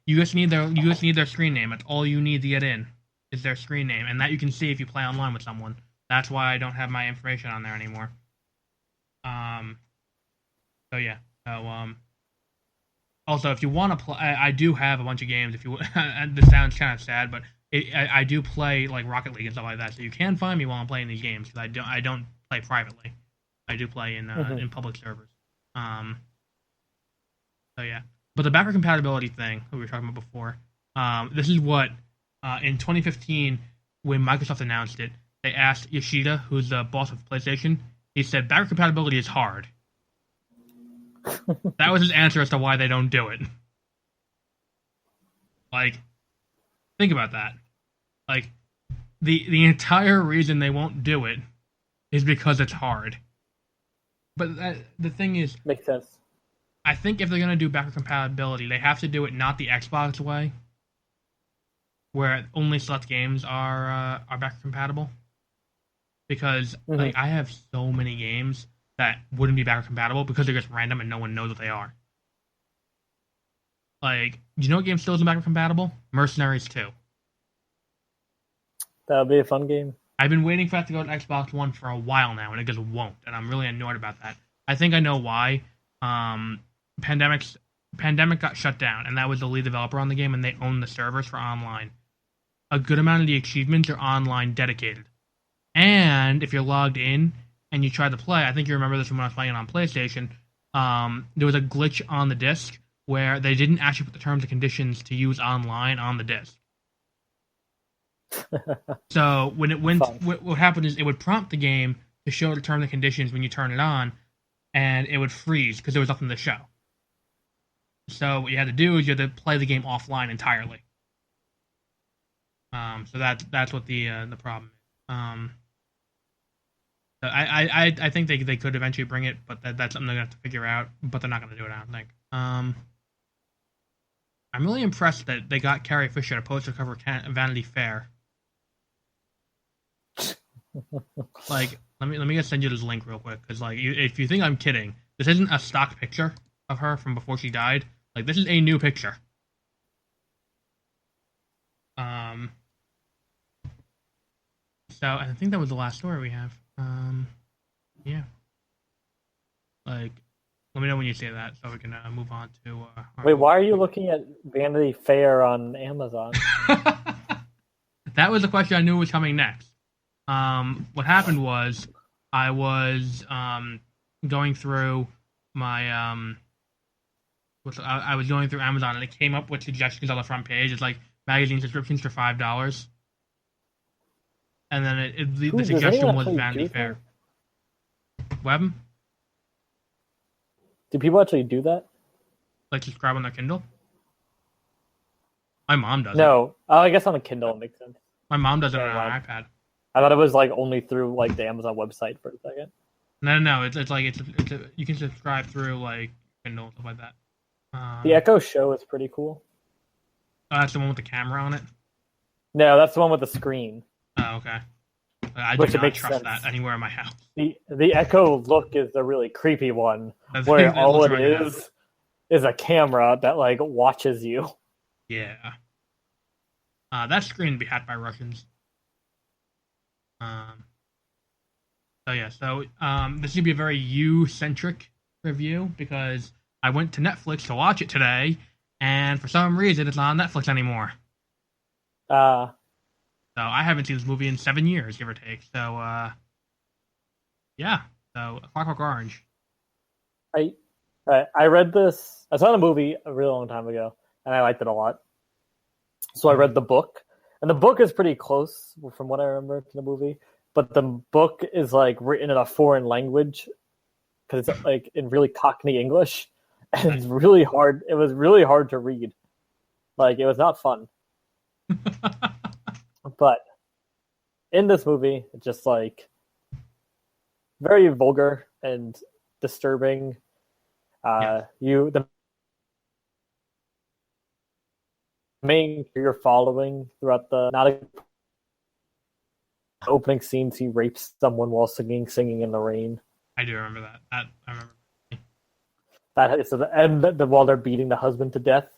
You just need their screen name. That's all you need to get in is their screen name, and that you can see if you play online with someone. That's why I don't have my information on there anymore. So yeah. So also, if you want to play, I do have a bunch of games. If you, this sounds kind of sad, but I do play Rocket League and stuff like that. So you can find me while I'm playing these games because I don't play privately. I do play in public servers. So yeah, But the backward compatibility thing that we were talking about before, this is what in 2015 when Microsoft announced it, they asked Yoshida, who's the boss of PlayStation. He said backward compatibility is hard. That was his answer as to why they don't do it. Like, think about that. Like, the entire reason they won't do it is because it's hard. But the thing is, makes sense. I think if they're gonna do backward compatibility, they have to do it not the Xbox way, where only select games are backward compatible. Because like I have so many games that wouldn't be backward compatible because they're just random and no one knows what they are. Like, do you know what game still isn't backward compatible? Mercenaries 2. That would be a fun game. I've been waiting for that to go to Xbox One for a while now, and it just won't, and I'm really annoyed about that. I think I know why. Pandemic got shut down, and that was the lead developer on the game, and they own the servers for online. A good amount of the achievements are online dedicated. And if you're logged in and you try to play, I think you remember this when I was playing it on PlayStation, there was a glitch on the disc where they didn't actually put the terms and conditions to use online on the disc. So when it went, what happened is it would prompt the game to show the terms and conditions when you turn it on, and it would freeze because there was nothing to show. So what you had to do is you had to play the game offline entirely. So that's what the problem is. I think they could eventually bring it, but that's something they're gonna have to figure out. But they're not gonna do it, I don't think. I'm really impressed that they got Carrie Fisher to poster cover Vanity Fair. Like, let me just send you this link real quick, because like, if you think I'm kidding, this isn't a stock picture of her from before she died. Like, this is a new picture. So I think that was the last story we have. Yeah. Like, let me know when you say that, so we can move on to. Wait, why are you looking at Vanity Fair on Amazon? That was the question I knew was coming next. What happened was I was going through my I was going through Amazon, and it came up with suggestions on the front page. It's like magazine subscriptions for $5, and then the suggestion was Vanity Fair. What happened? Do people actually do that? Like subscribe on their Kindle? My mom does. No. Oh, I guess on a Kindle it makes sense. My mom does it on an iPad. I thought it was like only through like the Amazon website for a second. No. It's like you can subscribe through like Kindle and stuff like that. The Echo Show is pretty cool. Oh, that's the one with the camera on it? No, that's the one with the screen. Oh, okay. I do not trust that anywhere in my house. The Echo Look is the really creepy one, where all it is a camera that like watches you. Yeah. That screen would be hacked by Russians. So this is gonna be a very you-centric review because I went to Netflix to watch it today, and for some reason it's not on Netflix anymore. So I haven't seen this movie in 7 years, give or take. So yeah. So Clockwork Orange. I read this. I saw the movie a really long time ago, and I liked it a lot. So I read the book, and the book is pretty close from what I remember to the movie. But the book is like written in a foreign language because it's like in really Cockney English, and it's really hard. It was really hard to read. Like, it was not fun. But in this movie, it's just like very vulgar and disturbing. The main you're following throughout the opening scenes, he rapes someone while singing in the rain. I do remember that. I remember that is while they're beating the husband to death.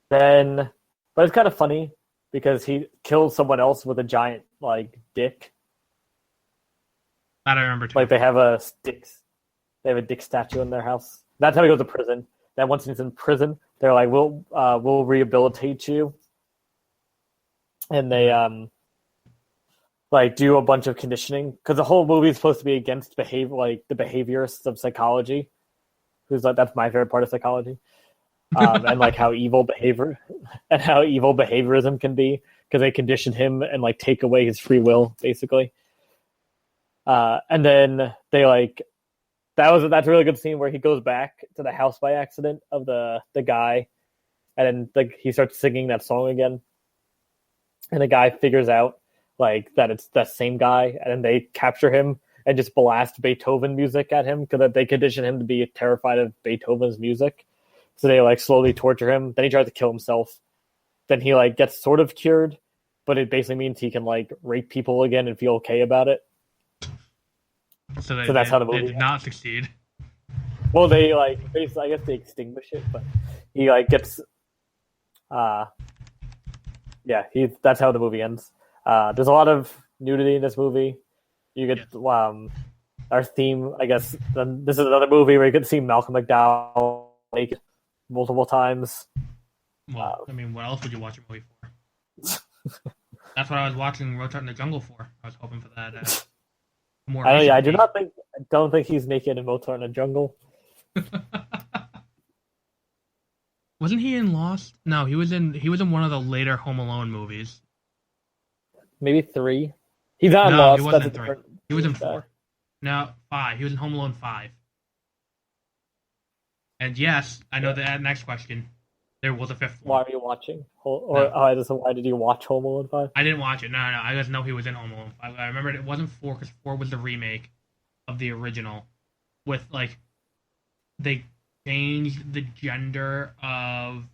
But it's kind of funny because he kills someone else with a giant like dick. That I remember too. Like they have a dick statue in their house. That's how he goes to prison. Then once he's in prison, they're like, "We'll rehabilitate you," and they like do a bunch of conditioning because the whole movie is supposed to be against the behaviorists of psychology. Who's like, that's my favorite part of psychology. and like how evil behaviorism can be because they condition him and like take away his free will basically. And then they like that's a really good scene where he goes back to the house by accident of the guy, and then like he starts singing that song again, and the guy figures out like that it's that same guy, and then they capture him and just blast Beethoven music at him because they condition him to be terrified of Beethoven's music. So they like slowly torture him. Then he tries to kill himself. Then he like gets sort of cured, but it basically means he can like rape people again and feel okay about it. So that's how the movie did not succeed. Well, they like basically, I guess they extinguish it, but he like gets, that's how the movie ends. There's a lot of nudity in this movie. You get our theme, I guess. Then this is another movie where you get to see Malcolm McDowell naked multiple times. Well, I mean, what else would you watch a movie for? That's what I was watching Road Trip in the Jungle for. I was hoping for that. I don't think he's naked in Mozart in the Jungle. Wasn't he in Lost? No, he was in one of the later Home Alone movies. Maybe 3. He's not in Lost. He wasn't in 3. He was in 4. No, 5. He was in Home Alone 5. And yes, I know that next question. There was a 5th one. Why are you watching? Why did you watch Home Alone 5? I didn't watch it. No. I just know he was in Home Alone 5. I remember it wasn't 4 because 4 was the remake of the original. With, like, they changed the gender of,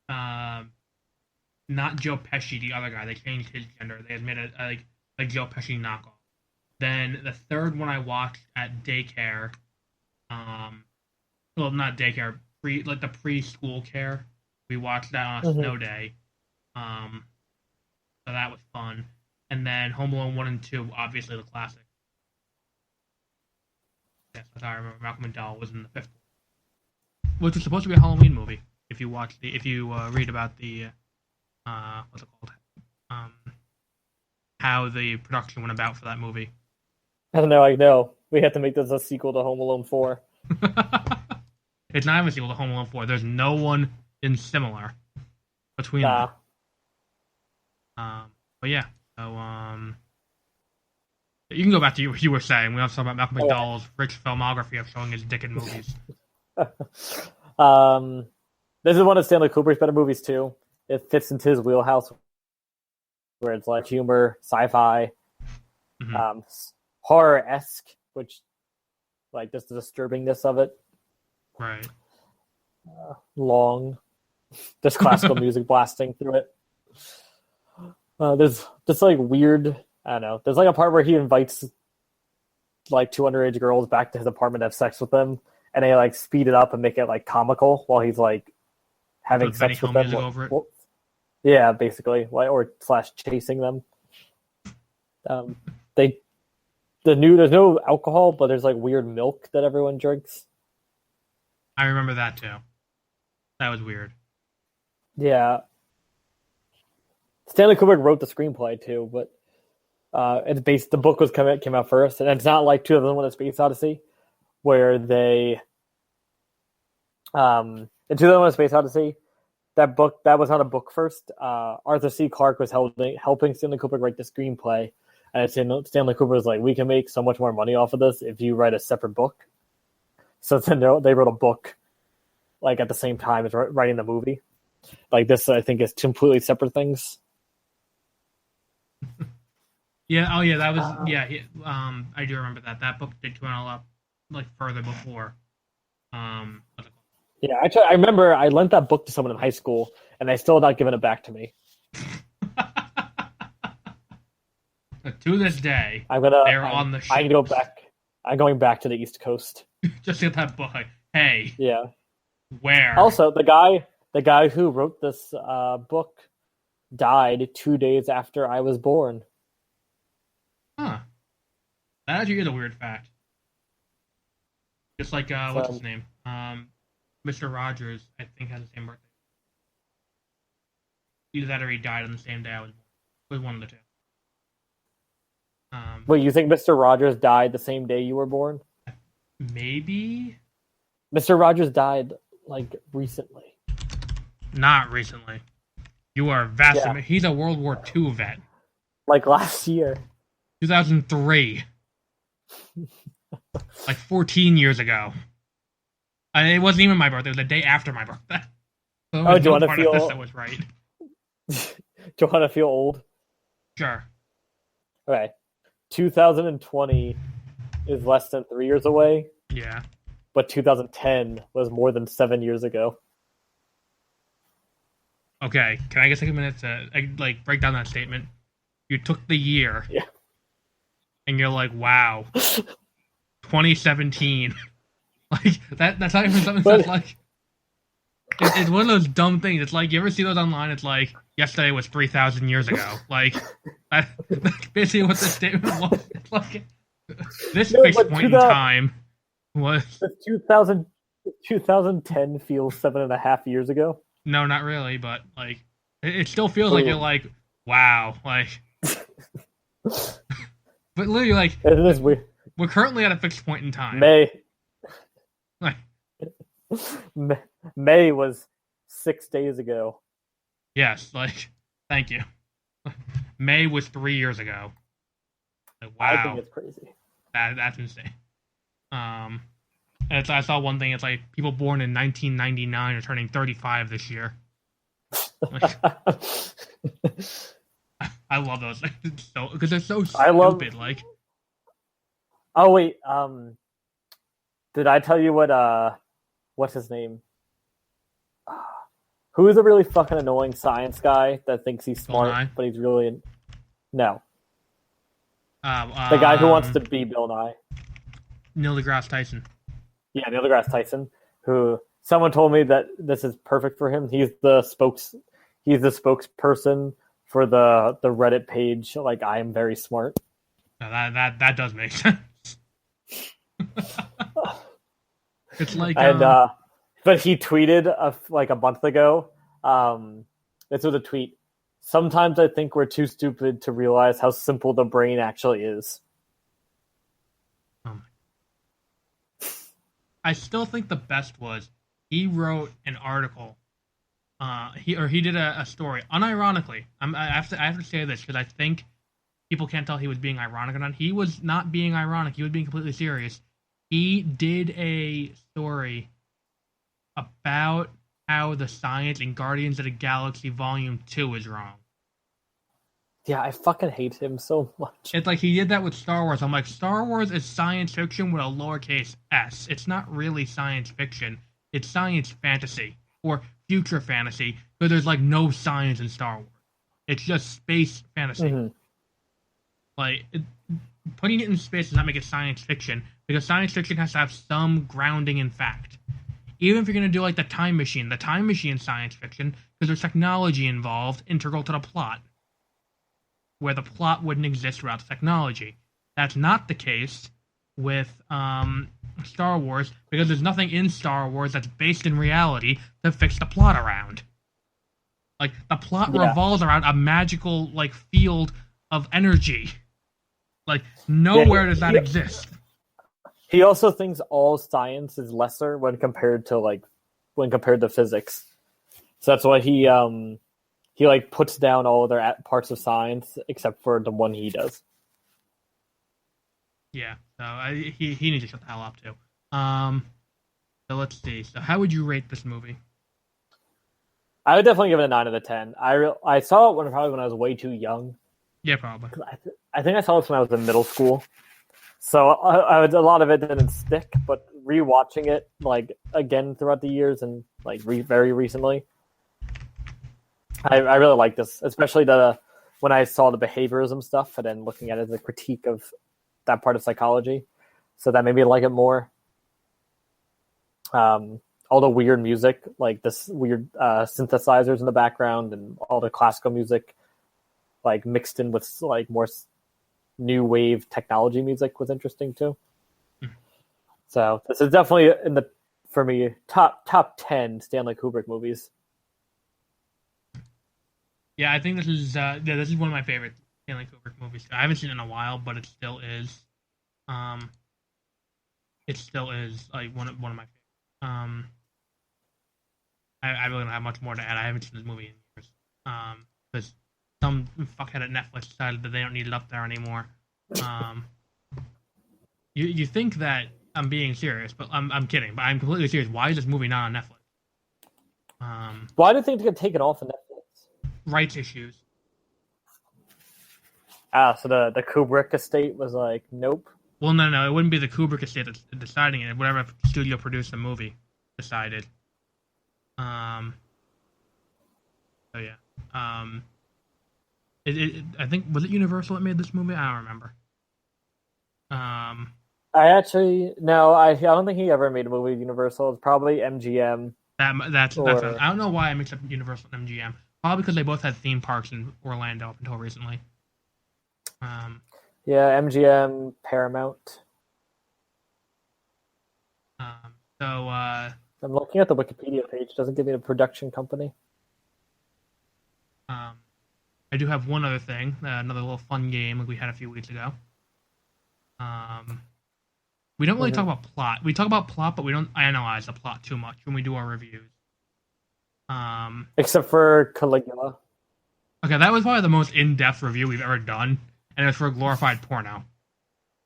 not Joe Pesci, the other guy. They changed his gender. They had made a Joe Pesci knockoff. Then the 3rd one I watched at daycare, well, not daycare, the preschool care. We watched that on a snow day. So that was fun. And then Home Alone 1 and 2, obviously the classic. Yes, that's how I remember Malcolm McDowell was in the 5th one. Which was supposed to be a Halloween movie. If you read about the, what's it called? How the production went about for that movie. I don't know, I know. We have to make this a sequel to Home Alone 4. It's not even a sequel to Home Alone 4. There's no one similar between them. But yeah, so you can go back to what you were saying. We have to talk about Malcolm McDowell's rich filmography of showing his dick in movies. This is one of Stanley Kubrick's better movies too. It fits into his wheelhouse, where it's like humor, sci-fi, horror-esque, which like just the disturbingness of it. Right. Long. There's classical music blasting through it. There's just like weird, I don't know. There's like a part where he invites like 2 underage girls back to his apartment to have sex with them, and they like speed it up and make it like comical while he's like having sex with them. Over it. Yeah, basically, or / chasing them. There's no alcohol, but there's like weird milk that everyone drinks. I remember that too. That was weird. Yeah. Stanley Kubrick wrote the screenplay too, but the book came out first, and it's not like 2001: A Space Odyssey, where they in 2001: A Space Odyssey, that was not a book first. Arthur C. Clarke was helping Stanley Kubrick write the screenplay, and Stanley Kubrick was like, "We can make so much more money off of this if you write a separate book." So then they wrote a book, like at the same time as writing the movie. Like this, I think, is completely separate things. Yeah. Oh, yeah. That was I do remember that. That book did come out like further before. Yeah, actually, I remember I lent that book to someone in high school, and they still have not given it back to me. To this day, they're on the ship. I can go back. I'm going back to the East Coast. Just get that book. Hey. Yeah. Where? Also, the guy who wrote this book died 2 days after I was born. Huh. That actually is a weird fact. Just like what's his name? Mr. Rogers, I think, has the same birthday. Either that or he died on the same day I was born. It was one of the two. Wait, you think Mr. Rogers died the same day you were born? Maybe. Mr. Rogers died like recently. Not recently. You are vastly. Yeah. He's a World War II vet. Like last year. 2003. Like 14 years ago. It wasn't even my birthday. It was the day after my birthday. So there was Do you no want to part of this feel? that was right. Do you want to feel old? Sure. Okay. 2020 is less than 3 years away, Yeah. but 2010 was more than 7 years ago. Okay. Can I get a minute to like break down that statement? You took the year. Yeah. And you're like, wow. 2017. Like that's not even something that's like. It's one of those dumb things. It's like you ever see those online. It's like yesterday was 3,000 years ago. Like that's basically what the statement was. It's like this fixed point in time was. 2010 feels 7.5 years ago. No, not really, but like it still feels like you're like, wow, like. But literally, like, it is weird. We're currently at a fixed point in time. Like, May was 6 days ago. Yes, like, thank you. May was 3 years ago. Like, wow. I think it's crazy. That's insane. And I saw one thing. It's like people born in 1999 are turning 35 this year. Like, I love those things because they're so stupid. Like, oh wait, did I tell you what's his name? Who is a really fucking annoying science guy that thinks he's smart, but he's really no. The guy who wants to be Bill Nye. Neil deGrasse Tyson. Yeah, Neil deGrasse Tyson. Who someone told me that this is perfect for him. He's the spokesperson for the Reddit page. Like, I am very smart. No, that does make sense. It's like but he tweeted like a month ago. This was a tweet. Sometimes I think we're too stupid to realize how simple the brain actually is. I still think the best was he wrote an article. He did a story. Unironically, I have to say this because I think people can't tell he was being ironic or not. He was not being ironic. He was being completely serious. He did a story about how the science in Guardians of the Galaxy Volume 2 is wrong. Yeah, I fucking hate him so much. It's like he did that with Star Wars. I'm like, Star Wars is science fiction with a lowercase s. It's not really science fiction. It's science fantasy. Or future fantasy. Because there's like no science in Star Wars. It's just space fantasy. Mm-hmm. Like, putting it in space does not make it science fiction. Because science fiction has to have some grounding in fact. Even if you're going to do like the time machine is science fiction because there's technology involved integral to the plot. Where the plot wouldn't exist without the technology. That's not the case with Star Wars because there's nothing in Star Wars that's based in reality to fix the plot around. Like, the plot revolves around a magical like field of energy. Like, nowhere does that exist. He also thinks all science is lesser when compared to physics. So that's why he like puts down all other parts of science except for the one he does. Yeah, so he needs to shut the hell up too. So let's see. So how would you rate this movie? I would definitely give it a 9 out of 10. I saw it probably when I was way too young. Yeah, probably. I think I saw this when I was in middle school. So a lot of it didn't stick, but rewatching it like again throughout the years and like very recently, I really like this, especially when I saw the behaviorism stuff and then looking at it as a critique of that part of psychology. So that made me like it more. All the weird music, like this weird synthesizers in the background and all the classical music, like mixed in with like more new wave technology music was interesting too. So this is definitely for me top 10 Stanley Kubrick movies. Yeah, I think this is one of my favorite Stanley Kubrick movies. I haven't seen it in a while, but it still is. It still is like one of my favorites. I really don't have much more to add. I haven't seen this movie in years. Because some fuckhead at Netflix decided that they don't need it up there anymore. You think that I'm being serious, but I'm kidding. But I'm completely serious. Why is this movie not on Netflix? Why do you think they could take it off of Netflix? Rights issues. So the Kubrick estate was like, nope. Well, no, it wouldn't be the Kubrick estate that's deciding it. Whatever studio produced the movie decided. So yeah. I think, was it Universal that made this movie? I don't remember. I don't think he ever made a movie with Universal. It's probably MGM. That's I don't know why I mixed up Universal and MGM. Probably because they both had theme parks in Orlando up until recently. Yeah, MGM, Paramount. I'm looking at the Wikipedia page. It doesn't give me the production company. I do have one other thing, another little fun game like we had a few weeks ago. We don't really talk about plot. We talk about plot, but we don't analyze the plot too much when we do our reviews. Except for Caligula. Okay, that was probably the most in-depth review we've ever done, and it was for a glorified porno.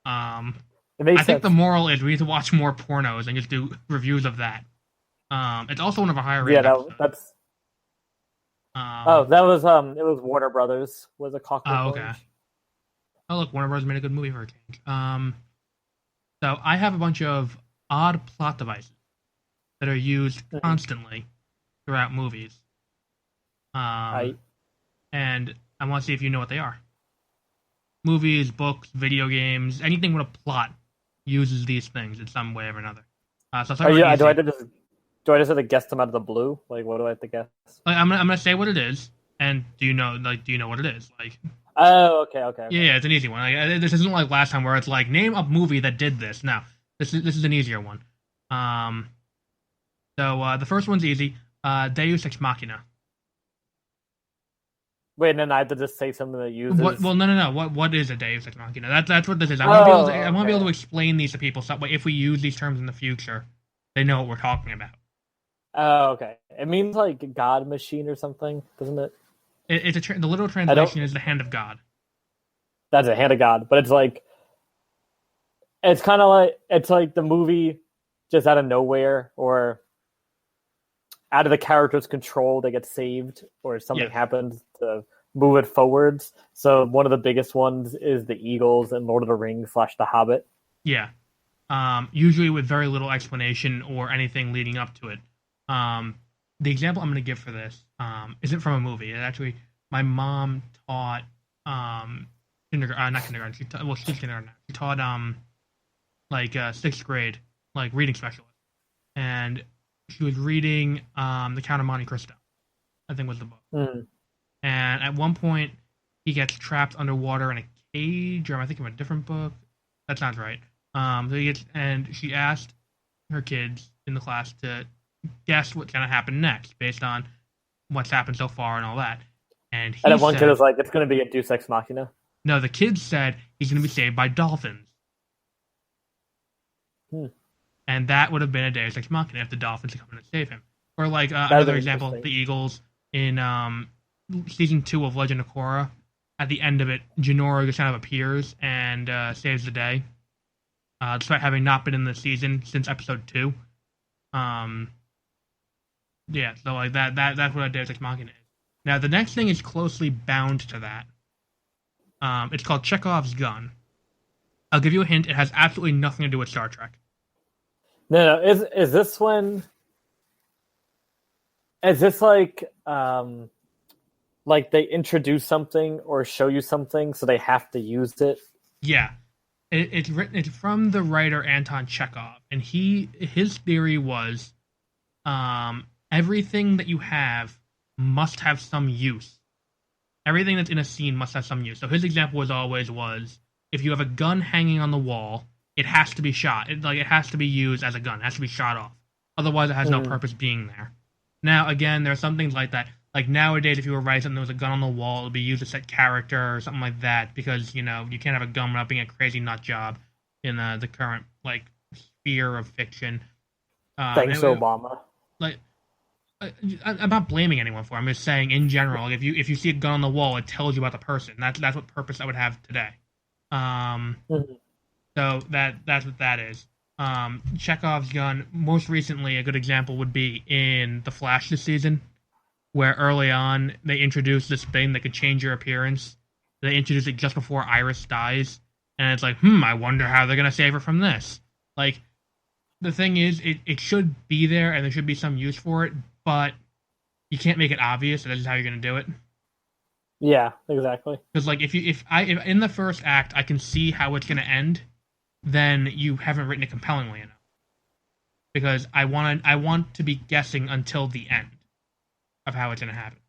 I think the moral is we need to watch more pornos and just do reviews of that. It's also one of our higher rated episodes. That's. That was it was Warner Brothers was a Clockwork Orange. Oh look, Warner Brothers made a good movie for a change. So I have a bunch of odd plot devices that are used constantly throughout movies. And I want to see if you know what they are. Movies, books, video games, anything with a plot uses these things in some way or another. Do I just have to guess them out of the blue? Like, what do I have to guess? Like, I'm gonna say what it is, and do you know what it is? Like, oh, okay. Yeah, it's an easy one. Like, this isn't like last time where it's like name a movie that did this. No, this is an easier one. So the first one's easy. Deus Ex Machina. Wait, and then I have to just say something that uses. Well, no. What is a Deus Ex Machina? That's what this is. I want to be able to explain these to people. So if we use these terms in the future, they know what we're talking about. Oh, okay. It means like God machine or something, doesn't it? The literal translation is the hand of God. That's a hand of God, but it's kind of like the movie just out of nowhere or out of the character's control, they get saved or something happens to move it forwards. So one of the biggest ones is the Eagles and Lord of the Rings / The Hobbit. Yeah. Usually with very little explanation or anything leading up to it. The example I'm going to give for this isn't from a movie. It actually, my mom taught kindergarten. Not kindergarten. She's kindergarten now. She taught like sixth grade, like reading specialist, and she was reading The Count of Monte Cristo, I think was the book. And at one point, he gets trapped underwater in a cage, or am I thinking of a different book? That sounds right. So she asked her kids in the class to guess what's going to happen next based on what's happened so far and all that. And one kid was like, it's going to be a Deus Ex Machina. No, the kid said he's going to be saved by dolphins. And that would have been a Deus Ex Machina if the dolphins had come in and save him. Or like another example, the Eagles in season 2 of Legend of Korra. At the end of it, Jinora just kind of appears and saves the day, despite having not been in the season since episode 2. Yeah, so like that's what a Deus Ex Machina is. Now the next thing is closely bound to that. It's called Chekhov's gun. I'll give you a hint. It has absolutely nothing to do with Star Trek. No. Is this when? Is this like they introduce something or show you something, so they have to use it? Yeah, it's written. It's from the writer Anton Chekhov, and his theory was, everything that you have must have some use. Everything that's in a scene must have some use. So his example was if you have a gun hanging on the wall, it has to be shot. It has to be used as a gun. It has to be shot off. Otherwise, it has no purpose being there. Now, again, there are some things like that. Like nowadays, if you were writing something that was a gun on the wall, it would be used to set character or something like that, because, you can't have a gun without being a crazy nut job in the current, sphere of fiction. Thanks, Obama. I'm not blaming anyone for it. I'm just saying in general, like, if you see a gun on the wall, it tells you about the person. That's what purpose I would have today. Mhm. So that's what that is. Chekhov's gun. Most recently, a good example would be in The Flash this season, where early on they introduced this thing that could change your appearance. They introduced it just before Iris dies, and it's like, I wonder how they're gonna save her from this. Like, the thing is, it should be there, and there should be some use for it, but you can't make it obvious that this is how you're gonna do it. Yeah, exactly. Because like if in the first act I can see how it's gonna end, then you haven't written it compellingly enough. Because I want to be guessing until the end of how it's gonna happen.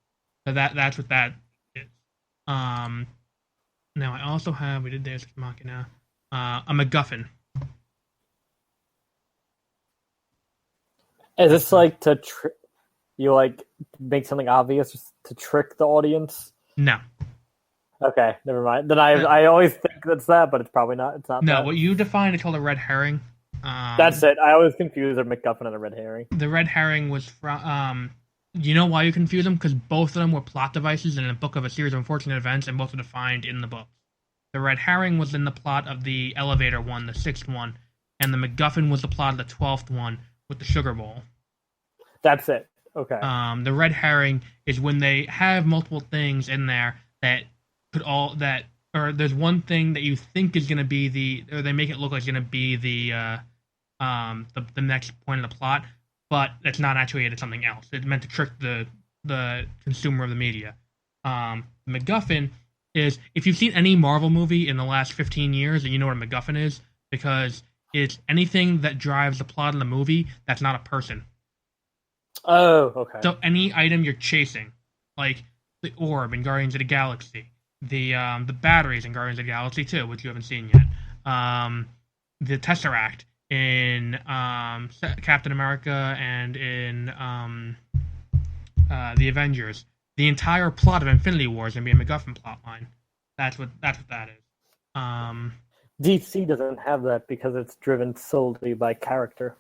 So that's what that is. Now I also have, we did Deus Ex Machina, a MacGuffin. Is this like to you like make something obvious just to trick the audience? No. Okay, never mind. Then I always think that's that, but it's probably not. It's not. No, that. what you define is called a red herring. That's it. I always confuse a MacGuffin and a red herring. The red herring was from. You know why you confuse them? Because both of them were plot devices in a book of a series of unfortunate events, and both are defined in the book. The red herring was in the plot of the elevator one, the sixth one, and the MacGuffin was the plot of the 12th one with the sugar bowl. That's it. Okay. The red herring is when they have multiple things in there that could all that, or there's one thing that you think is going to be or they make it look like it's going to be the next point of the plot, but it's not actually it. It's something else. It's meant to trick the consumer of the media. MacGuffin is, if you've seen any Marvel movie in the last 15 years, then you know what a MacGuffin is, because it's anything that drives the plot of the movie that's not a person. Oh, okay. So any item you're chasing, like the orb in Guardians of the Galaxy, the batteries in Guardians of the Galaxy 2, which you haven't seen yet, the Tesseract in Captain America and in the Avengers, the entire plot of Infinity War is gonna be a MacGuffin plotline. That's what that is. DC doesn't have that because it's driven solely by character.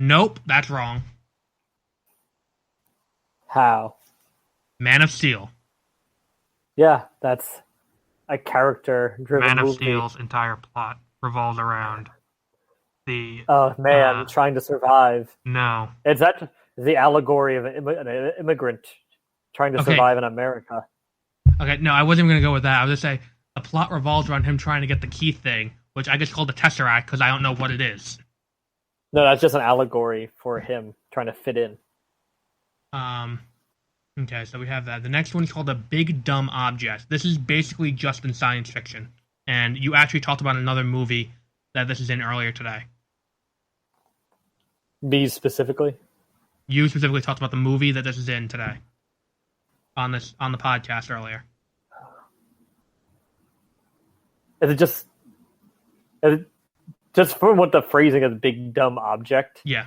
Nope, that's wrong. How? Man of Steel. Yeah, that's a character-driven Man of movie. Steel's entire plot revolves around the. Oh man, trying to survive. No, It's that the allegory of an immigrant trying to survive in America. Okay, no, I wasn't going to go with that. I was going to say the plot revolves around him trying to get the key thing, which I just called the Tesseract because I don't know what it is. No, that's just an allegory for him trying to fit in. Okay, so we have that. The next one's called a big dumb object. This is basically just in science fiction, and you actually talked about another movie that this is in earlier today. Me specifically? You specifically talked about the movie that this is in today on the podcast earlier. Is it just from what the phrasing is, big dumb object? Yeah.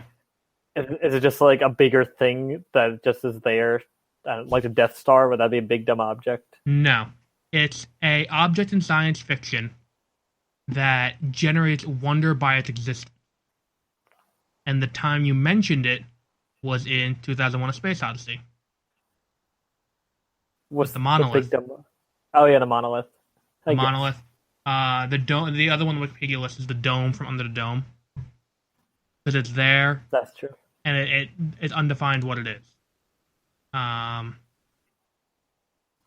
Is it just like a bigger thing that just is there, like the Death Star? Would that be a big dumb object? No, it's a object in science fiction that generates wonder by its existence. And the time you mentioned it was in 2001: A Space Odyssey. What's the monolith? Oh yeah, the monolith. The monolith. The dome. The other one on the Wikipedia list is the dome from Under the Dome, because it's there. That's true. And it's undefined what it is.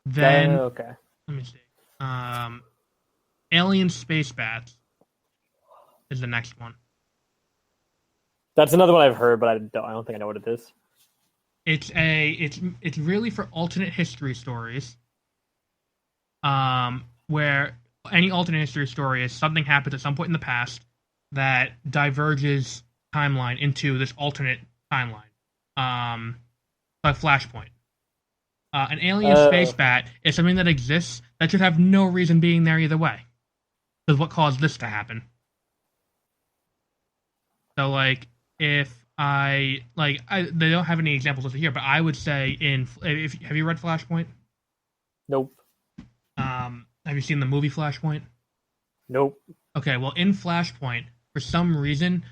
Then okay. Let me see. Alien space bats is the next one. That's another one I've heard, but I don't think I know what it is. It's really for alternate history stories. Where any alternate history story is something happens at some point in the past that diverges timeline into this alternate timeline. Like Flashpoint. An alien space bat is something that exists that should have no reason being there either way. Because what caused this to happen? So, like, if they don't have any examples listed here, but I would say have you read Flashpoint? Nope. Have you seen the movie Flashpoint? Nope. Okay, well, in Flashpoint, for some reason,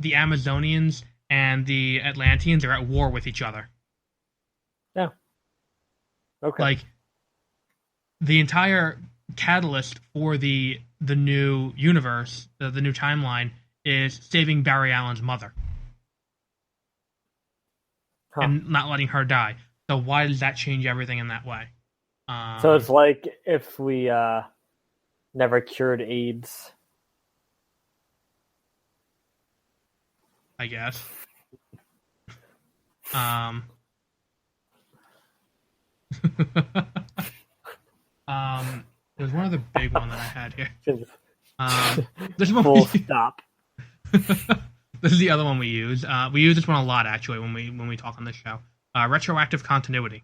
the Amazonians and the Atlanteans are at war with each other. Yeah. Okay. Like, the entire catalyst for the new universe, the new timeline, is saving Barry Allen's mother and not letting her die. So why does that change everything in that way? So it's like if we never cured AIDS. I guess. There's one other big one that I had here. This one Full stop. This is the other one we use. We use this one a lot actually when we talk on this show. Retroactive continuity.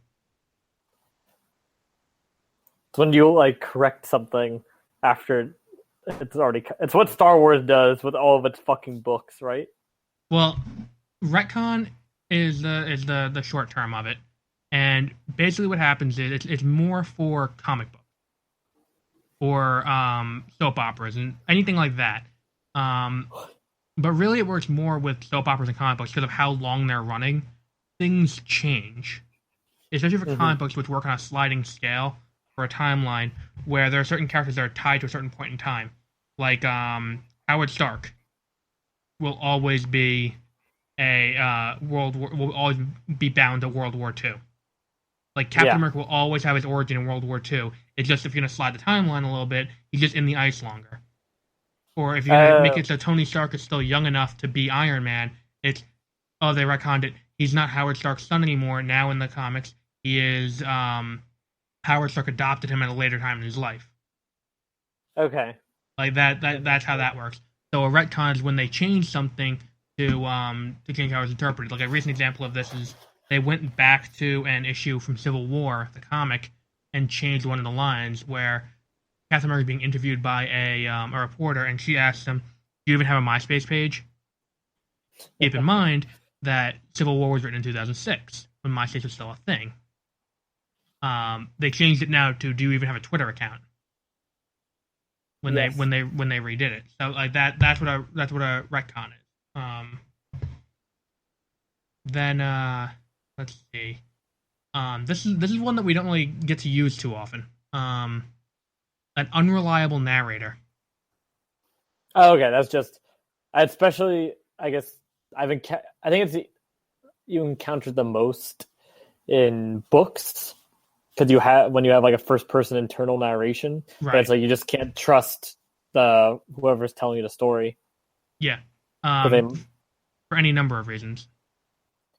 It's when you like correct something after it's already. It's what Star Wars does with all of its fucking books, right? Well, retcon is the short term of it, and basically what happens is it's more for comic books or soap operas and anything like that. But really, it works more with soap operas and comic books because of how long they're running. Things change, especially for comic books, which work on a sliding scale for a timeline where there are certain characters that are tied to a certain point in time. Like Howard Stark will always be will always be bound to World War II. Like Captain America will always have his origin in World War II. It's just if you're gonna slide the timeline a little bit, he's just in the ice longer. Or if you're gonna make it so Tony Stark is still young enough to be Iron Man, it's they retconned it. He's not Howard Stark's son anymore. Now in the comics, he is Howard Stark adopted him at a later time in his life. Okay. Like that's how that works. So a retcon is when they change something to change how it's interpreted. Like a recent example of this is they went back to an issue from Civil War, the comic, and changed one of the lines where Captain America is being interviewed by a reporter, and she asks him, "Do you even have a MySpace page?" Keep in mind that Civil War was written in 2006 when MySpace was still a thing. They changed it now to, "Do you even have a Twitter account?" When they redid it. So like that's what a retcon is. Then let's see. This is one that we don't really get to use too often. An unreliable narrator. Oh, okay, that's just especially I guess I think it's you encountered the most in books because when you have like a first person internal narration, right? It's like you just can't trust the whoever's telling you the story. Yeah, for any number of reasons.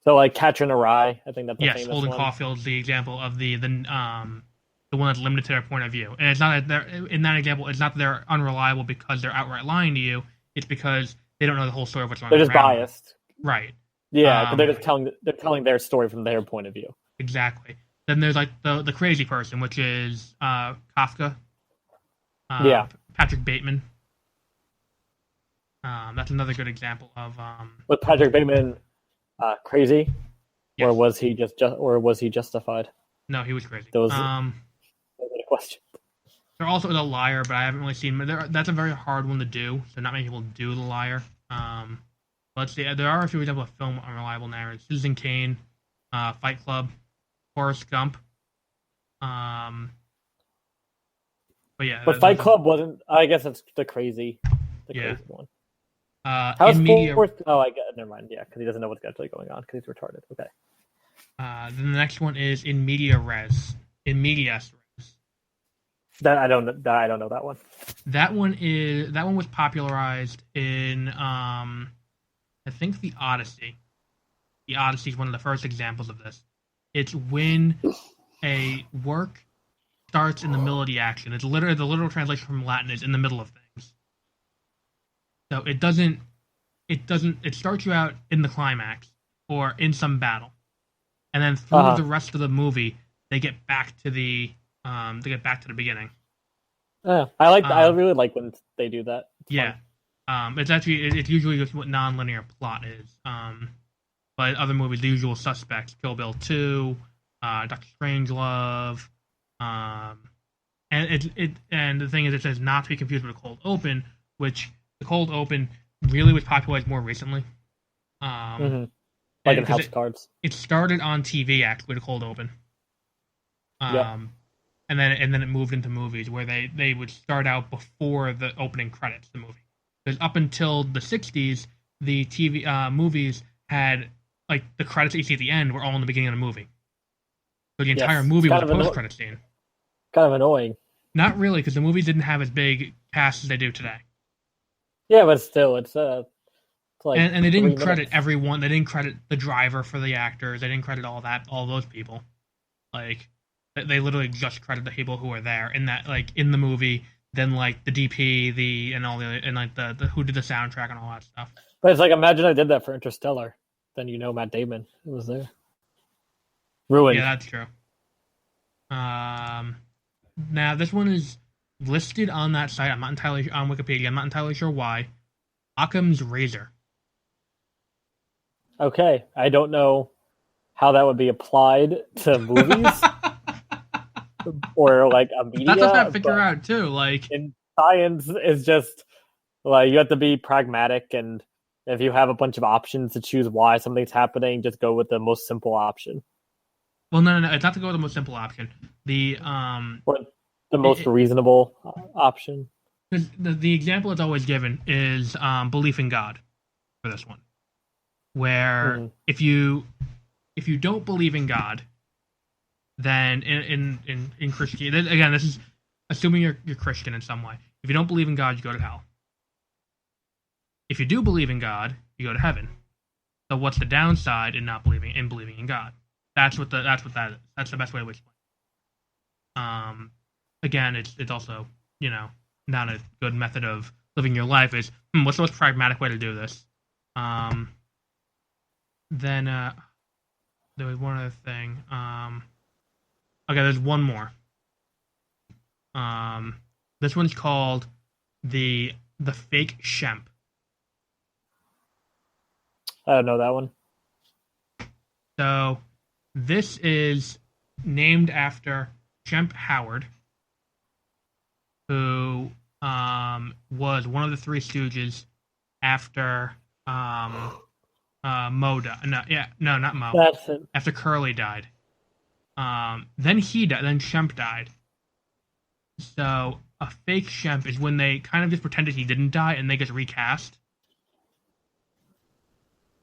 So like Catcher in the Rye, I think that's the yes. famous Holden one. Caulfield's the example of the one that's limited to their point of view, and it's not that they're in that example. It's not that they're unreliable because they're outright lying to you. It's because they don't know the whole story of what's going on. They're just biased, right? Yeah, because they're telling their story from their point of view. Exactly. Then there's like the crazy person, which is Kafka. Patrick Bateman. That's another good example of. Was Patrick Bateman crazy, yes. Or was he justified? No, he was crazy. Those a question. There also is a liar, but I haven't really seen. That's a very hard one to do. So not many people do the liar. Let's see. There are a few examples of film unreliable narrators: Citizen Kane, Fight Club, Forrest Gump. But yeah. But Fight Club wasn't. I guess that's the crazy one. How's Forrest? Oh, I get. Never mind. Yeah, because he doesn't know what's actually going on because he's retarded. Okay. Then the next one is In Media Res. In Medias Res. That I don't know that one. That one was popularized in I think the Odyssey. The Odyssey is one of the first examples of this. It's when a work starts in the middle of the action. It's literally the literal translation from Latin is in the middle of things. So it starts you out in the climax or in some battle. And then through the rest of the movie, they get back to the beginning. Yeah, I really like when they do that. It's fun. It's usually just what non-linear plot is. But other movies, The Usual Suspects, Kill Bill 2, Doctor Strangelove, and the thing is, it says not to be confused with a cold open, which the cold open really was popularized more recently. Mm-hmm. Like in House of Cards. It started on TV actually to cold open. Yep. And then it moved into movies where they would start out before the opening credits, the movie. Because up until the 60s, the TV movies had like the credits that you see at the end were all in the beginning of the movie. So the entire movie was a post-credit scene. Kind of annoying. Not really, because the movies didn't have as big cast as they do today. Yeah, but still, it's like and they didn't credit everyone. They didn't credit the driver for the actors. They didn't credit all those people. Like they literally just credit the people who were there in that, like in the movie. Then like the DP, and all the and like the who did the soundtrack and all that stuff. But it's like, imagine I did that for Interstellar. Then Matt Damon was there. Ruined. Yeah, that's true. Now this one is listed on that site. I'm not entirely on Wikipedia. I'm not entirely sure why. Occam's Razor. Okay, I don't know how that would be applied to movies or like a media. That's what I figure out too. Like in science, is just like you have to be pragmatic, and if you have a bunch of options to choose why something's happening, just go with the most simple option. Well, no, it's not to go with the most simple option. Or the most reasonable option. The example that's always given is belief in God for this one, where if you don't believe in God, then in Christianity, again, this is assuming you're Christian in some way. If you don't believe in God, you go to hell. If you do believe in God, you go to heaven. So what's the downside in not believing in God? That's that is. That's the best way to explain. Again, it's also not a good method of living your life. Is what's the most pragmatic way to do this? Then there was one other thing. Okay, there's one more. This one's called the fake Shemp. I don't know that one. So this is named after Shemp Howard, who was one of the Three Stooges after Mo died. No, not Mo. That's it. After Curly died. Then he died. Then Shemp died. So a fake Shemp is when they kind of just pretended he didn't die and they just recast.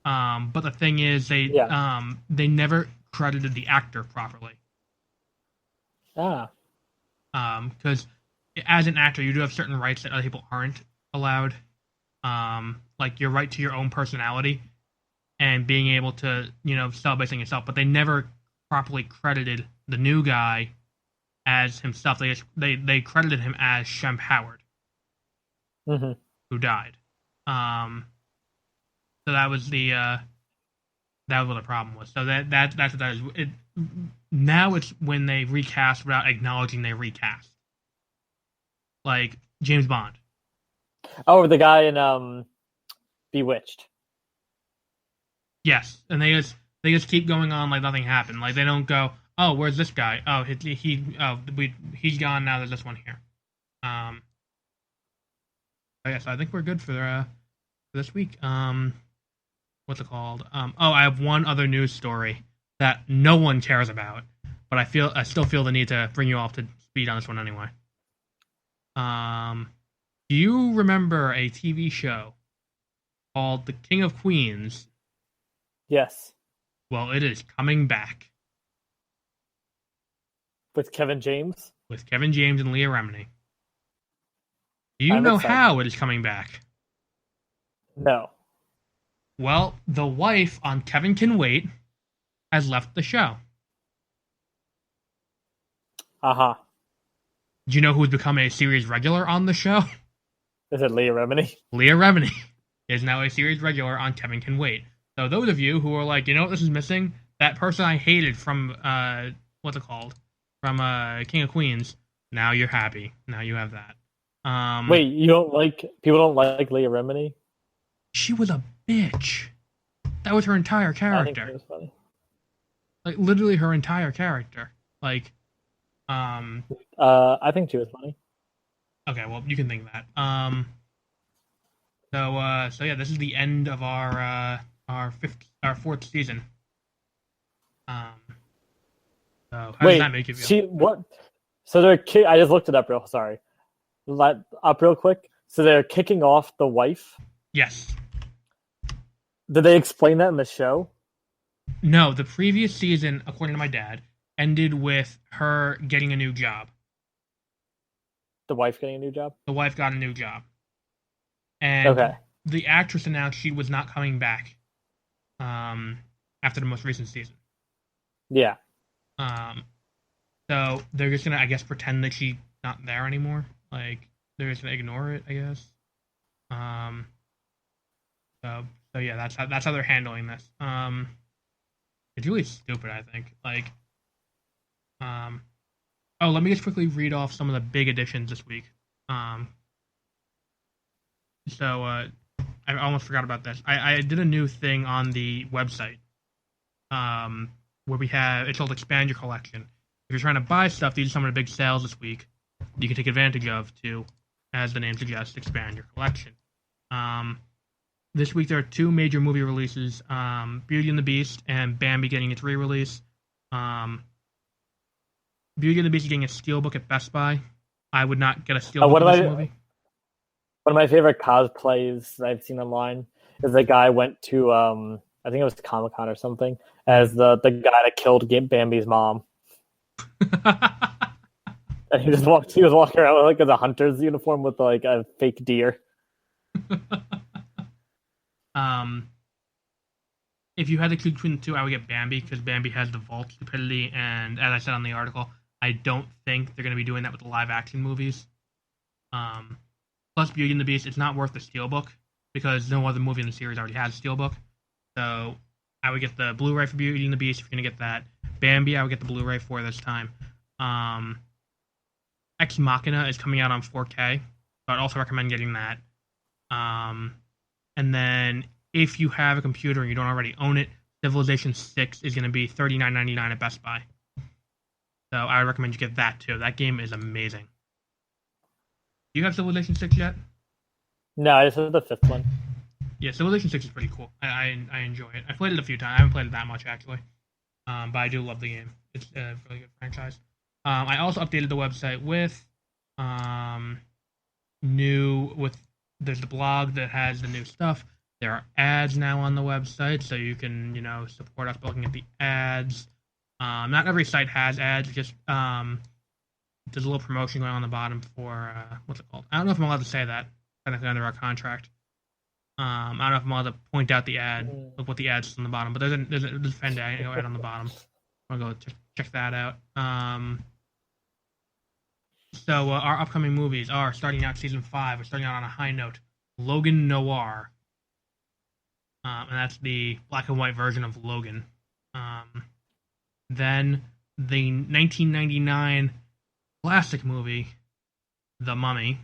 But the thing is, they never credited the actor properly. Because as an actor, you do have certain rights that other people aren't allowed. Like your right to your own personality and being able to, sell based on yourself. But they never properly credited the new guy as himself. They credited him as Shemp Howard, who died. So that was that was what the problem was. So that's what that is. Now it's when they recast without acknowledging they recast, like James Bond. Oh, the guy in Bewitched. Yes, and they just keep going on like nothing happened. Like they don't go, oh, where's this guy? Oh, he's gone now. There's this one here. So I think we're good for this week. What's it called? I have one other news story that no one cares about, but I still feel the need to bring you all up to speed on this one anyway. Do you remember a TV show called The King of Queens? Yes. Well, it is coming back. With Kevin James? With Kevin James and Leah Remini. Do you know how it is coming back? No. Well, the wife on Kevin Can Wait has left the show. Uh-huh. Do you know who's become a series regular on the show? Is it Leah Remini? Leah Remini is now a series regular on Kevin Can Wait. So those of you who are like, what this is missing? That person I hated from, what's it called? From King of Queens. Now you're happy. Now you have that. Wait, people don't like Leah Remini? She was a bitch. That was her entire character. I think it was funny. Like, literally her entire character. Like, I think she was funny. Okay, well, you can think that. So yeah, this is the end of our fourth season. So how does that make you feel? What? So they're I just looked it up sorry. Up real quick. So they're kicking off the wife? Yes. Did they explain that in the show? No, the previous season, according to my dad, ended with her getting a new job. The wife getting a new job? The wife got a new job. And okay. The actress announced she was not coming back after the most recent season. Yeah. So they're just gonna, I guess, pretend that she's not there anymore. Like they're just gonna ignore it, I guess. So yeah, that's how they're handling this. It's really stupid, I think. Like, let me just quickly read off some of the big additions this week. So I almost forgot about this. I did a new thing on the website, where we have, it's called Expand Your Collection. If you're trying to buy stuff, these are some of the big sales this week you can take advantage of to, as the name suggests, expand your collection. This week there are two major movie releases, Beauty and the Beast and Bambi getting its re-release. Beauty and the Beast is getting a steelbook at Best Buy. I would not get a steelbook of this movie. One of my favorite cosplays I've seen online is the guy went to, I think it was Comic-Con or something, as the guy that killed Bambi's mom. And he was walking around like as a hunter's uniform with like a fake deer. If you had to choose between the two, I would get Bambi because Bambi has the vault stupidity, and as I said on the article, I don't think they're going to be doing that with the live action movies. Plus, Beauty and the Beast, it's not worth the steelbook because no other movie in the series already has a steelbook. So I would get the Blu-ray for Beauty and the Beast if you're going to get that. Bambi, I would get the Blu-ray for this time. Ex Machina is coming out on 4K, so I'd also recommend getting that. And then if you have a computer and you don't already own it, Civilization 6 is going to be $39.99 at Best Buy. So I would recommend you get that too. That game is amazing. Do you have Civilization 6 yet? No, I just have the fifth one. Yeah, Civilization 6 is pretty cool. I enjoy it. I played it a few times. I haven't played it that much, actually. But I do love the game. It's a really good franchise. I also updated the website with there's the blog that has the new stuff. There are ads now on the website, so you can, support us by looking at the ads. Not every site has ads, just there's a little promotion going on the bottom for what's it called? I don't know if I'm allowed to say that. Technically under our contract. I don't know if I'm allowed to point out the ad, look what the ad is on the bottom, but there's a Fender ad on the bottom. I'll go check that out. So our upcoming movies are starting out season 5. We're starting out on a high note. Logan Noir, and that's the black and white version of Logan. Then the 1999 classic movie, The Mummy.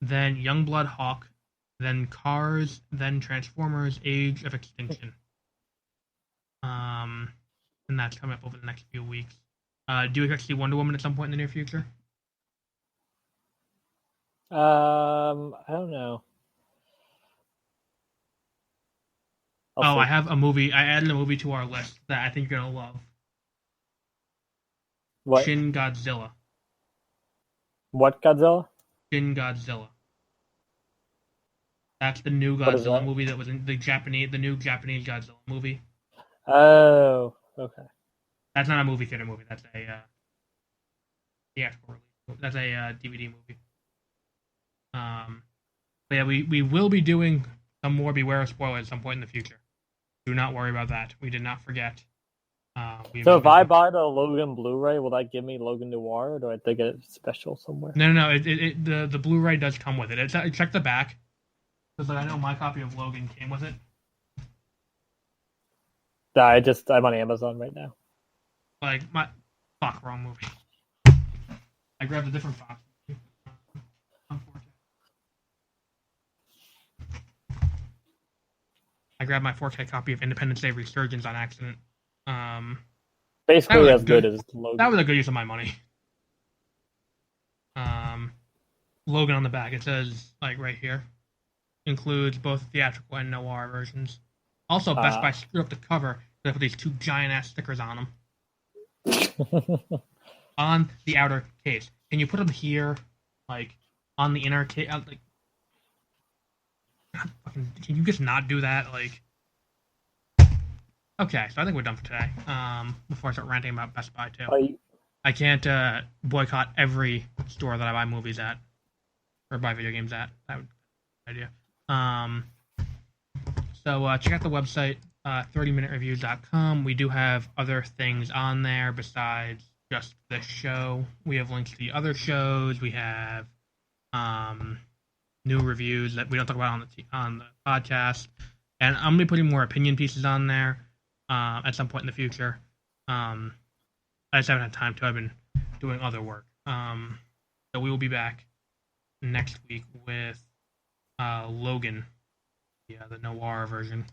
Then Youngblood Hawk. Then Cars. Then Transformers: Age of Extinction. And that's coming up over the next few weeks. Do you expect to see Wonder Woman at some point in the near future? I don't know. I have a movie. I added a movie to our list that I think you're gonna love. What? Shin Godzilla. What Godzilla? Shin Godzilla. That's the new Godzilla movie that was in the new Japanese Godzilla movie. Oh, okay. That's not a movie theater movie. That's a theatrical release. That's a DVD movie. But yeah, we will be doing some more Beware of Spoilers at some point in the future. Do not worry about that. We did not forget. So if I buy the Logan Blu-ray, will that give me Logan Noir, or do I have to get it special somewhere? No. The Blu-ray does come with it. Check the back. Because I know my copy of Logan came with it. I'm on Amazon right now. Wrong movie. I grabbed a different box. I grabbed my 4K copy of Independence Day Resurgence on accident. Basically as good as Logan. That was a good use of my money. Logan on the back. It says like right here includes both theatrical and noir versions. Also, Best Buy screwed up the cover. They put these two giant ass stickers on them on the outer case. Can you put them here, like on the inner case? Like, can you just not do that? Like, okay, so I think we're done for today. Before I start ranting about Best Buy too, I can't boycott every store that I buy movies at or buy video games at. That would be an idea. So check out the website, 30minutereviews.com. We do have other things on there besides just this show. We have links to the other shows. We have new reviews that we don't talk about on the podcast. And I'm going to be putting more opinion pieces on there at some point in the future. I just haven't had time to. I've been doing other work. So we will be back next week with Logan, the noir version.